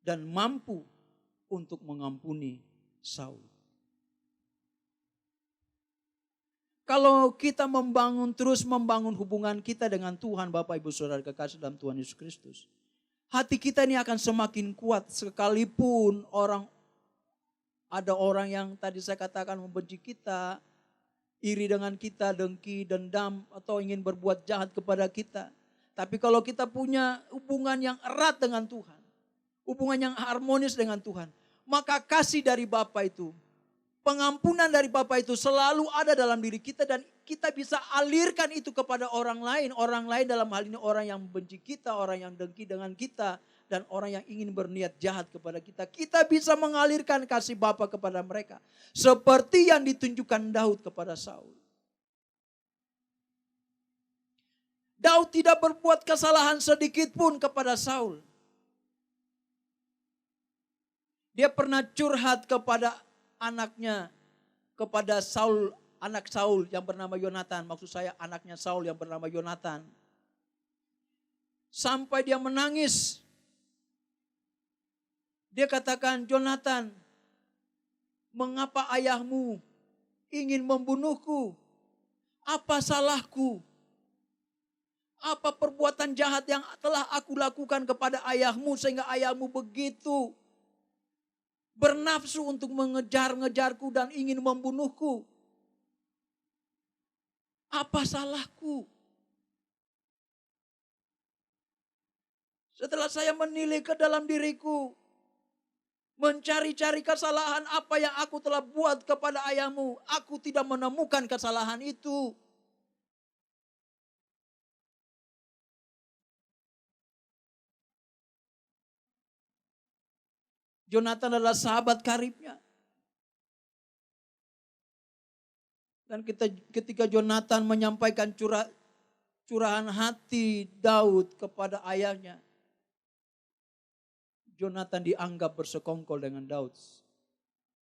dan mampu untuk mengampuni Saul. Kalau kita terus membangun hubungan kita dengan Tuhan, Bapak, Ibu, Saudara kekasih dalam Tuhan Yesus Kristus, hati kita ini akan semakin kuat sekalipun ada orang yang tadi saya katakan membenci kita, iri dengan kita, dengki, dendam, atau ingin berbuat jahat kepada kita. Tapi kalau kita punya hubungan yang erat dengan Tuhan, hubungan yang harmonis dengan Tuhan, maka kasih dari Bapa itu, pengampunan dari Bapa itu selalu ada dalam diri kita dan kita bisa alirkan itu kepada orang lain. Orang lain dalam hal ini orang yang membenci kita, orang yang dengki dengan kita, dan orang yang ingin berniat jahat kepada kita. Kita bisa mengalirkan kasih Bapa kepada mereka. Seperti yang ditunjukkan Daud kepada Saul. Daud tidak berbuat kesalahan sedikit pun kepada Saul. Dia pernah curhat kepada anaknya, kepada Saul, anak Saul yang bernama Yonatan. Maksud saya anaknya Saul yang bernama Yonatan. Sampai dia menangis. Dia katakan, Yonatan, mengapa ayahmu ingin membunuhku? Apa salahku? Apa perbuatan jahat yang telah aku lakukan kepada ayahmu sehingga ayahmu begitu bernafsu untuk mengejar-ngejarku dan ingin membunuhku? Apa salahku? Setelah saya menilai ke dalam diriku, mencari-cari kesalahan apa yang aku telah buat kepada ayahmu, aku tidak menemukan kesalahan itu. Yonatan adalah sahabat karibnya. Dan ketika Yonatan menyampaikan curahan hati Daud kepada ayahnya, Yonatan dianggap bersekongkol dengan Daud.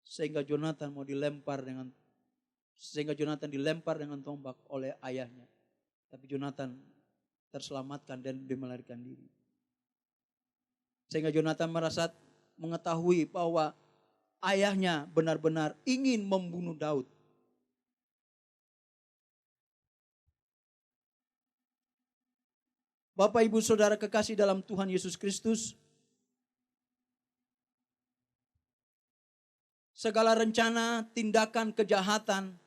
Sehingga Yonatan dilempar dengan tombak oleh ayahnya. Tapi Yonatan terselamatkan dan dia melarikan diri. Sehingga Yonatan merasa mengetahui bahwa ayahnya benar-benar ingin membunuh Daud. Bapak, Ibu, Saudara kekasih dalam Tuhan Yesus Kristus, segala rencana tindakan kejahatan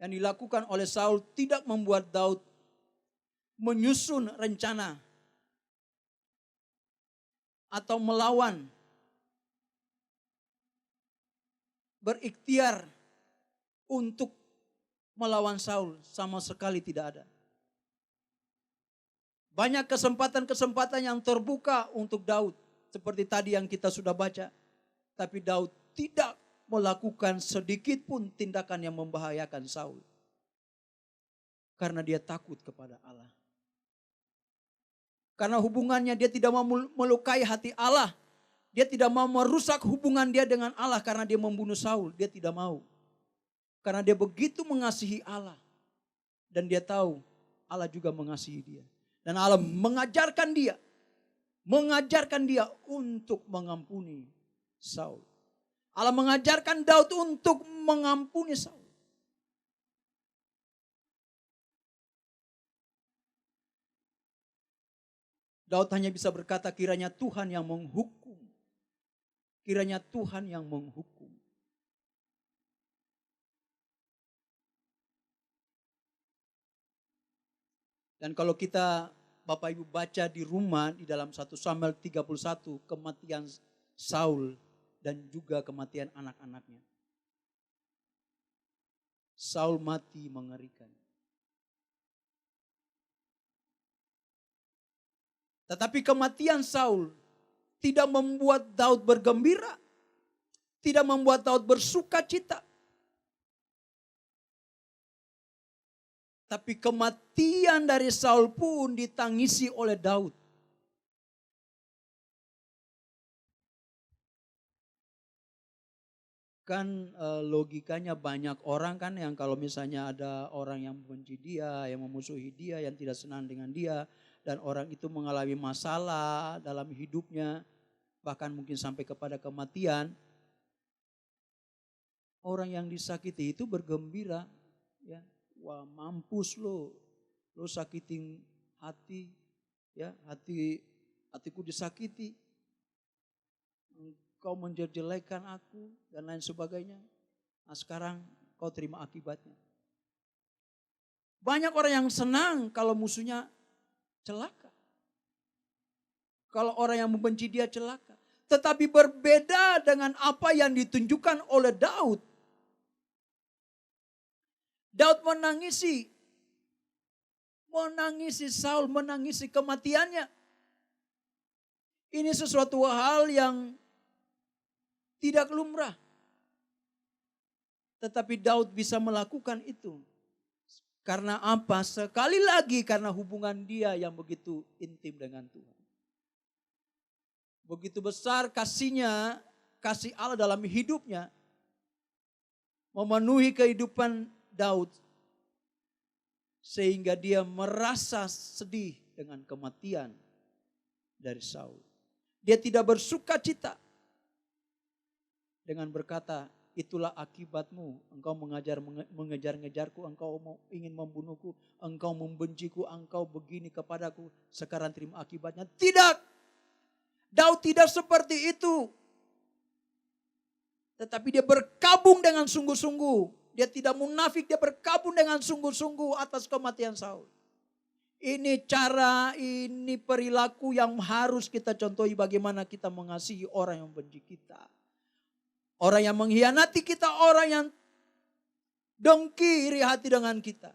yang dilakukan oleh Saul tidak membuat Daud menyusun rencana atau melawan, berikhtiar untuk melawan Saul, sama sekali tidak ada. Banyak kesempatan-kesempatan yang terbuka untuk Daud, seperti tadi yang kita sudah baca. Tapi Daud tidak melakukan sedikit pun tindakan yang membahayakan Saul. Karena dia takut kepada Allah. Karena hubungannya, dia tidak mau melukai hati Allah. Dia tidak mau merusak hubungan dia dengan Allah karena dia membunuh Saul. Dia tidak mau. Karena dia begitu mengasihi Allah. Dan dia tahu Allah juga mengasihi dia. Dan Allah mengajarkan dia untuk mengampuni Saul. Allah mengajarkan Daud untuk mengampuni Saul. Daud hanya bisa berkata, kiranya Tuhan yang menghukum. Kiranya Tuhan yang menghukum. Dan kalau kita, Bapak Ibu, baca di rumah di dalam 1 Samuel 31, kematian Saul dan juga kematian anak-anaknya. Saul mati mengerikan. Tetapi kematian Saul tidak membuat Daud bergembira. Tidak membuat Daud bersuka cita. Tapi kematian dari Saul pun ditangisi oleh Daud. Kan logikanya banyak orang kan yang kalau misalnya ada orang yang membenci dia, yang memusuhi dia, yang tidak senang dengan dia. Dan orang itu mengalami masalah dalam hidupnya, bahkan mungkin sampai kepada kematian. Orang yang disakiti itu bergembira, ya, wah mampus lo sakitin hati, ya, hatiku disakiti, kau menjelek-jelekan aku dan lain sebagainya. Nah sekarang kau terima akibatnya. Banyak orang yang senang kalau musuhnya celaka. Kalau orang yang membenci dia celaka. Tetapi berbeda dengan apa yang ditunjukkan oleh Daud. Daud menangisi Saul, menangisi kematiannya. Ini sesuatu hal yang tidak lumrah. Tetapi Daud bisa melakukan itu. Karena apa? Sekali lagi karena hubungan dia yang begitu intim dengan Tuhan. Begitu besar kasihnya, kasih Allah dalam hidupnya, memenuhi kehidupan Daud. Sehingga dia merasa sedih dengan kematian dari Saul. Dia tidak bersuka cita dengan berkata, itulah akibatmu, engkau mengejar-ngejarku, engkau ingin membunuhku, engkau membenciku, engkau begini kepadaku, sekarang terima akibatnya. Tidak, Daud tidak seperti itu. Tetapi dia berkabung dengan sungguh-sungguh. Dia tidak munafik, dia berkabung dengan sungguh-sungguh atas kematian Saul. Ini cara, ini perilaku yang harus kita contohi bagaimana kita mengasihi orang yang membenci kita. Orang yang mengkhianati kita, orang yang dengki, iri hati dengan kita.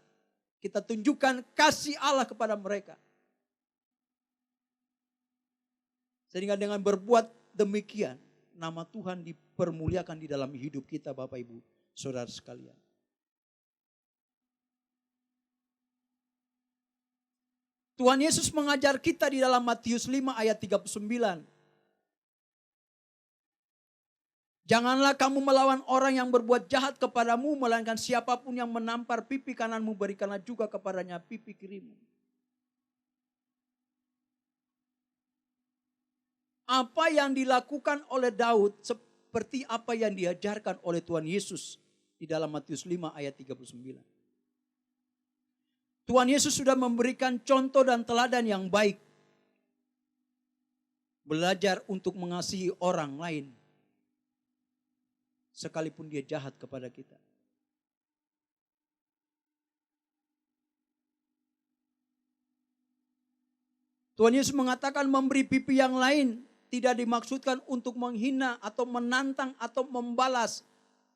Kita tunjukkan kasih Allah kepada mereka. Sehingga dengan berbuat demikian, nama Tuhan dipermuliakan di dalam hidup kita Bapak Ibu, Saudara sekalian. Tuhan Yesus mengajar kita di dalam Matius 5 ayat 39. Janganlah kamu melawan orang yang berbuat jahat kepadamu, melainkan siapapun yang menampar pipi kananmu, berikanlah juga kepadanya pipi kirimu. Apa yang dilakukan oleh Daud seperti apa yang diajarkan oleh Tuhan Yesus di dalam Matius 5 ayat 39. Tuhan Yesus sudah memberikan contoh dan teladan yang baik. Belajar untuk mengasihi orang lain. Sekalipun dia jahat kepada kita. Tuhan Yesus mengatakan memberi pipi yang lain tidak dimaksudkan untuk menghina atau menantang atau membalas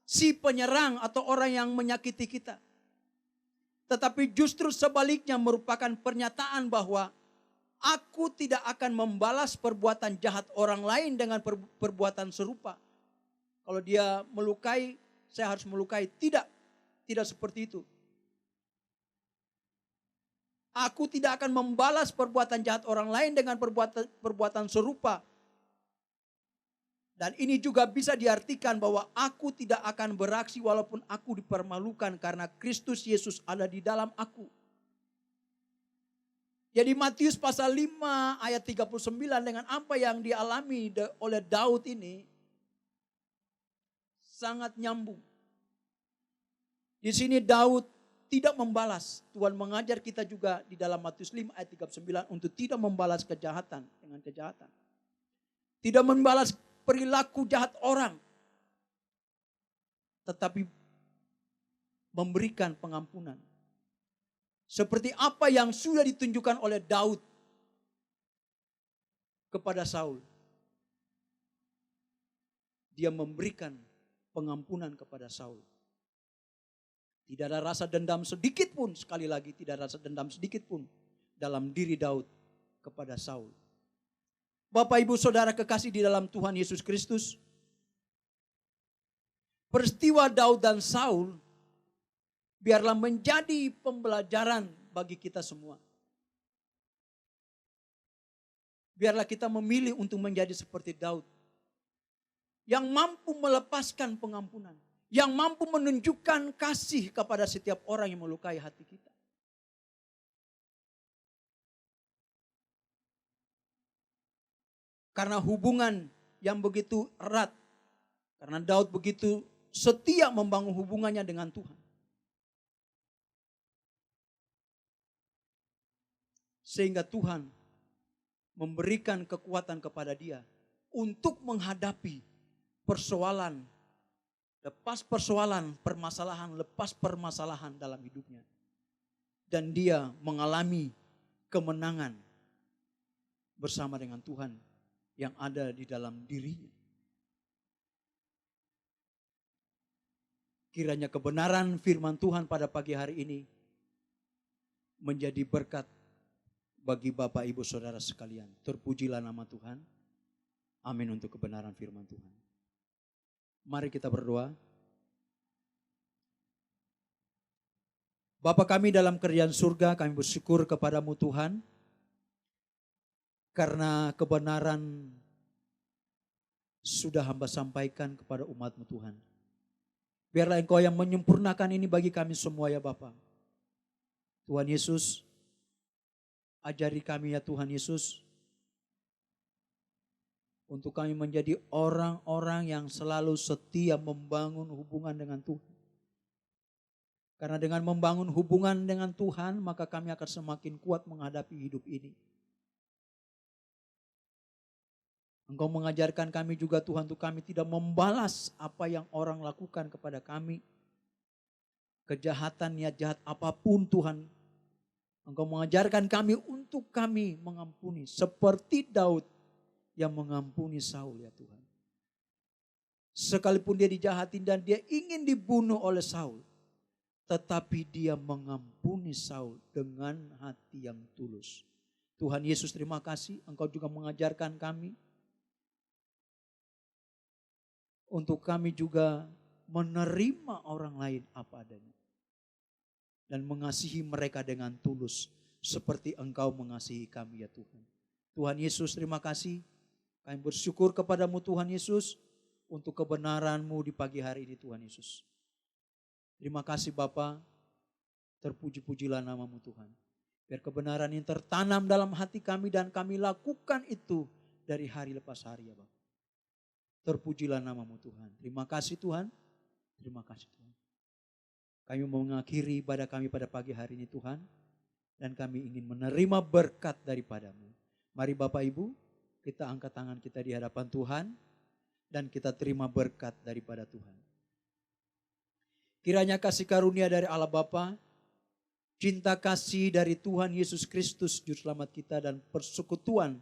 si penyerang atau orang yang menyakiti kita. Tetapi justru sebaliknya merupakan pernyataan bahwa aku tidak akan membalas perbuatan jahat orang lain dengan perbuatan serupa. Kalau dia melukai, saya harus melukai. Tidak, tidak seperti itu. Aku tidak akan membalas perbuatan jahat orang lain dengan perbuatan serupa. Dan ini juga bisa diartikan bahwa aku tidak akan beraksi walaupun aku dipermalukan karena Kristus Yesus ada di dalam aku. Jadi Matius pasal 5 ayat 39 dengan apa yang dialami oleh Daud ini sangat nyambung. Di sini Daud tidak membalas. Tuhan mengajar kita juga di dalam Matius 5 ayat 39 untuk tidak membalas kejahatan dengan kejahatan. Tidak membalas perilaku jahat orang. Tetapi memberikan pengampunan. Seperti apa yang sudah ditunjukkan oleh Daud kepada Saul. Dia memberikan pengampunan kepada Saul. Tidak ada rasa dendam sedikit pun, sekali lagi tidak ada rasa dendam sedikit pun dalam diri Daud kepada Saul. Bapak Ibu Saudara kekasih di dalam Tuhan Yesus Kristus, peristiwa Daud dan Saul biarlah menjadi pembelajaran bagi kita semua. Biarlah kita memilih untuk menjadi seperti Daud, yang mampu melepaskan pengampunan, yang mampu menunjukkan kasih kepada setiap orang yang melukai hati kita. Karena hubungan yang begitu erat, karena Daud begitu setia membangun hubungannya dengan Tuhan. Sehingga Tuhan memberikan kekuatan kepada dia untuk menghadapi persoalan, lepas persoalan, permasalahan, lepas permasalahan dalam hidupnya. Dan dia mengalami kemenangan bersama dengan Tuhan yang ada di dalam dirinya. Kiranya kebenaran firman Tuhan pada pagi hari ini menjadi berkat bagi Bapak Ibu Saudara sekalian. Terpujilah nama Tuhan. Amin untuk kebenaran firman Tuhan. Mari kita berdoa. Bapa kami dalam kerajaan surga, kami bersyukur kepadamu Tuhan, karena kebenaran sudah hamba sampaikan kepada umat-Mu Tuhan. Biarlah Engkau yang menyempurnakan ini bagi kami semua ya Bapa. Tuhan Yesus, ajari kami ya Tuhan Yesus, untuk kami menjadi orang-orang yang selalu setia membangun hubungan dengan Tuhan. Karena dengan membangun hubungan dengan Tuhan, maka kami akan semakin kuat menghadapi hidup ini. Engkau mengajarkan kami juga Tuhan, untuk kami tidak membalas apa yang orang lakukan kepada kami. Kejahatan, niat jahat apapun Tuhan. Engkau mengajarkan kami untuk kami mengampuni. Seperti Daud yang mengampuni Saul ya Tuhan. Sekalipun dia dijahatin dan dia ingin dibunuh oleh Saul, tetapi dia mengampuni Saul dengan hati yang tulus. Tuhan Yesus, terima kasih Engkau juga mengajarkan kami untuk kami juga menerima orang lain apa adanya. Dan mengasihi mereka dengan tulus seperti Engkau mengasihi kami ya Tuhan. Tuhan Yesus, terima kasih. Kami bersyukur kepadamu Tuhan Yesus untuk kebenaran-Mu di pagi hari ini Tuhan Yesus. Terima kasih Bapa, terpuji-pujilah nama-Mu Tuhan. Biar kebenaran ini tertanam dalam hati kami dan kami lakukan itu dari hari lepas hari ya Bapa. Terpujilah nama-Mu Tuhan. Terima kasih Tuhan, terima kasih Tuhan. Kami mengakhiri ibadah kami pada pagi hari ini Tuhan, dan kami ingin menerima berkat daripada-Mu. Mari Bapak Ibu, kita angkat tangan kita di hadapan Tuhan, dan kita terima berkat daripada Tuhan. Kiranya kasih karunia dari Allah Bapa, cinta kasih dari Tuhan Yesus Kristus Juru Selamat kita, dan persekutuan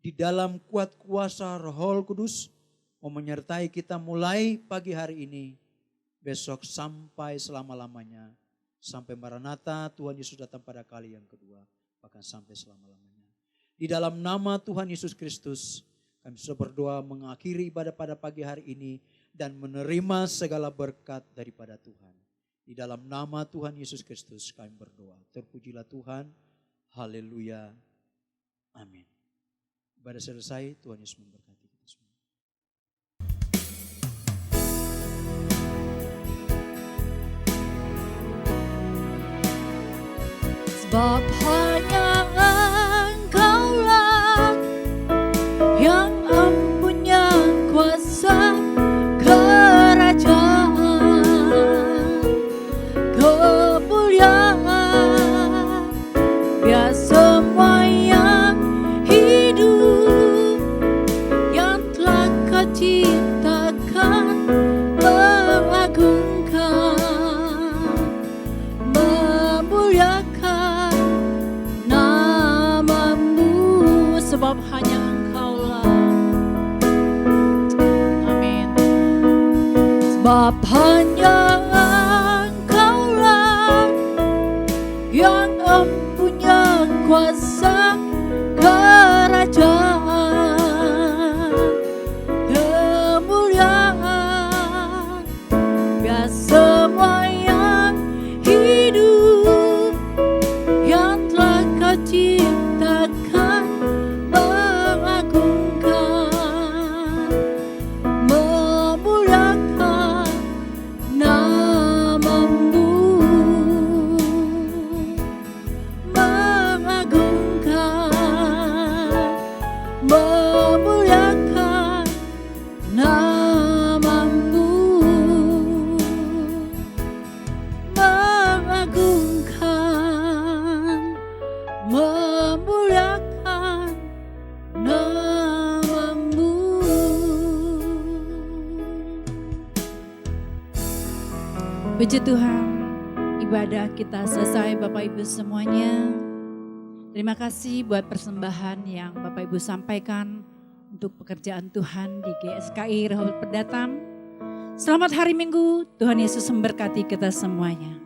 di dalam kuat kuasa Roh Kudus menyertai kita mulai pagi hari ini, besok sampai selama-lamanya. Sampai Maranatha Tuhan Yesus datang pada kali yang kedua, bahkan sampai selama-lamanya. Di dalam nama Tuhan Yesus Kristus, kami sudah berdoa mengakhiri ibadah pada pagi hari ini, dan menerima segala berkat daripada Tuhan. Di dalam nama Tuhan Yesus Kristus kami berdoa. Terpujilah Tuhan. Haleluya. Amin. Ibadah selesai, Tuhan Yesus memberkati kita semua. Sebab hanya Engkaulah yang mempunyai kuasa kerajaan, kemuliaan, biar semua yang hidup yang telah Kau ciptakan mengagungkan, memuliakan nama-Mu, sebab hanya Engkaulah. Amin. Sebab hanya Engkaulah yang mempunyai kuasa kerajaan, kemuliaan, biar semua yang hidup yang telah Kau ciptakan mengagungkan, memuliakan nama-Mu, mengagungkan, memuliakan nama-Mu, mengagungkan, memuliakan nama-Mu. Puji Tuhan, ibadah kita selesai Bapak Ibu semuanya. Terima kasih buat persembahan yang Bapak Ibu sampaikan untuk pekerjaan Tuhan di GSKI Rehoboth Perdamaian. Selamat hari Minggu, Tuhan Yesus memberkati kita semuanya.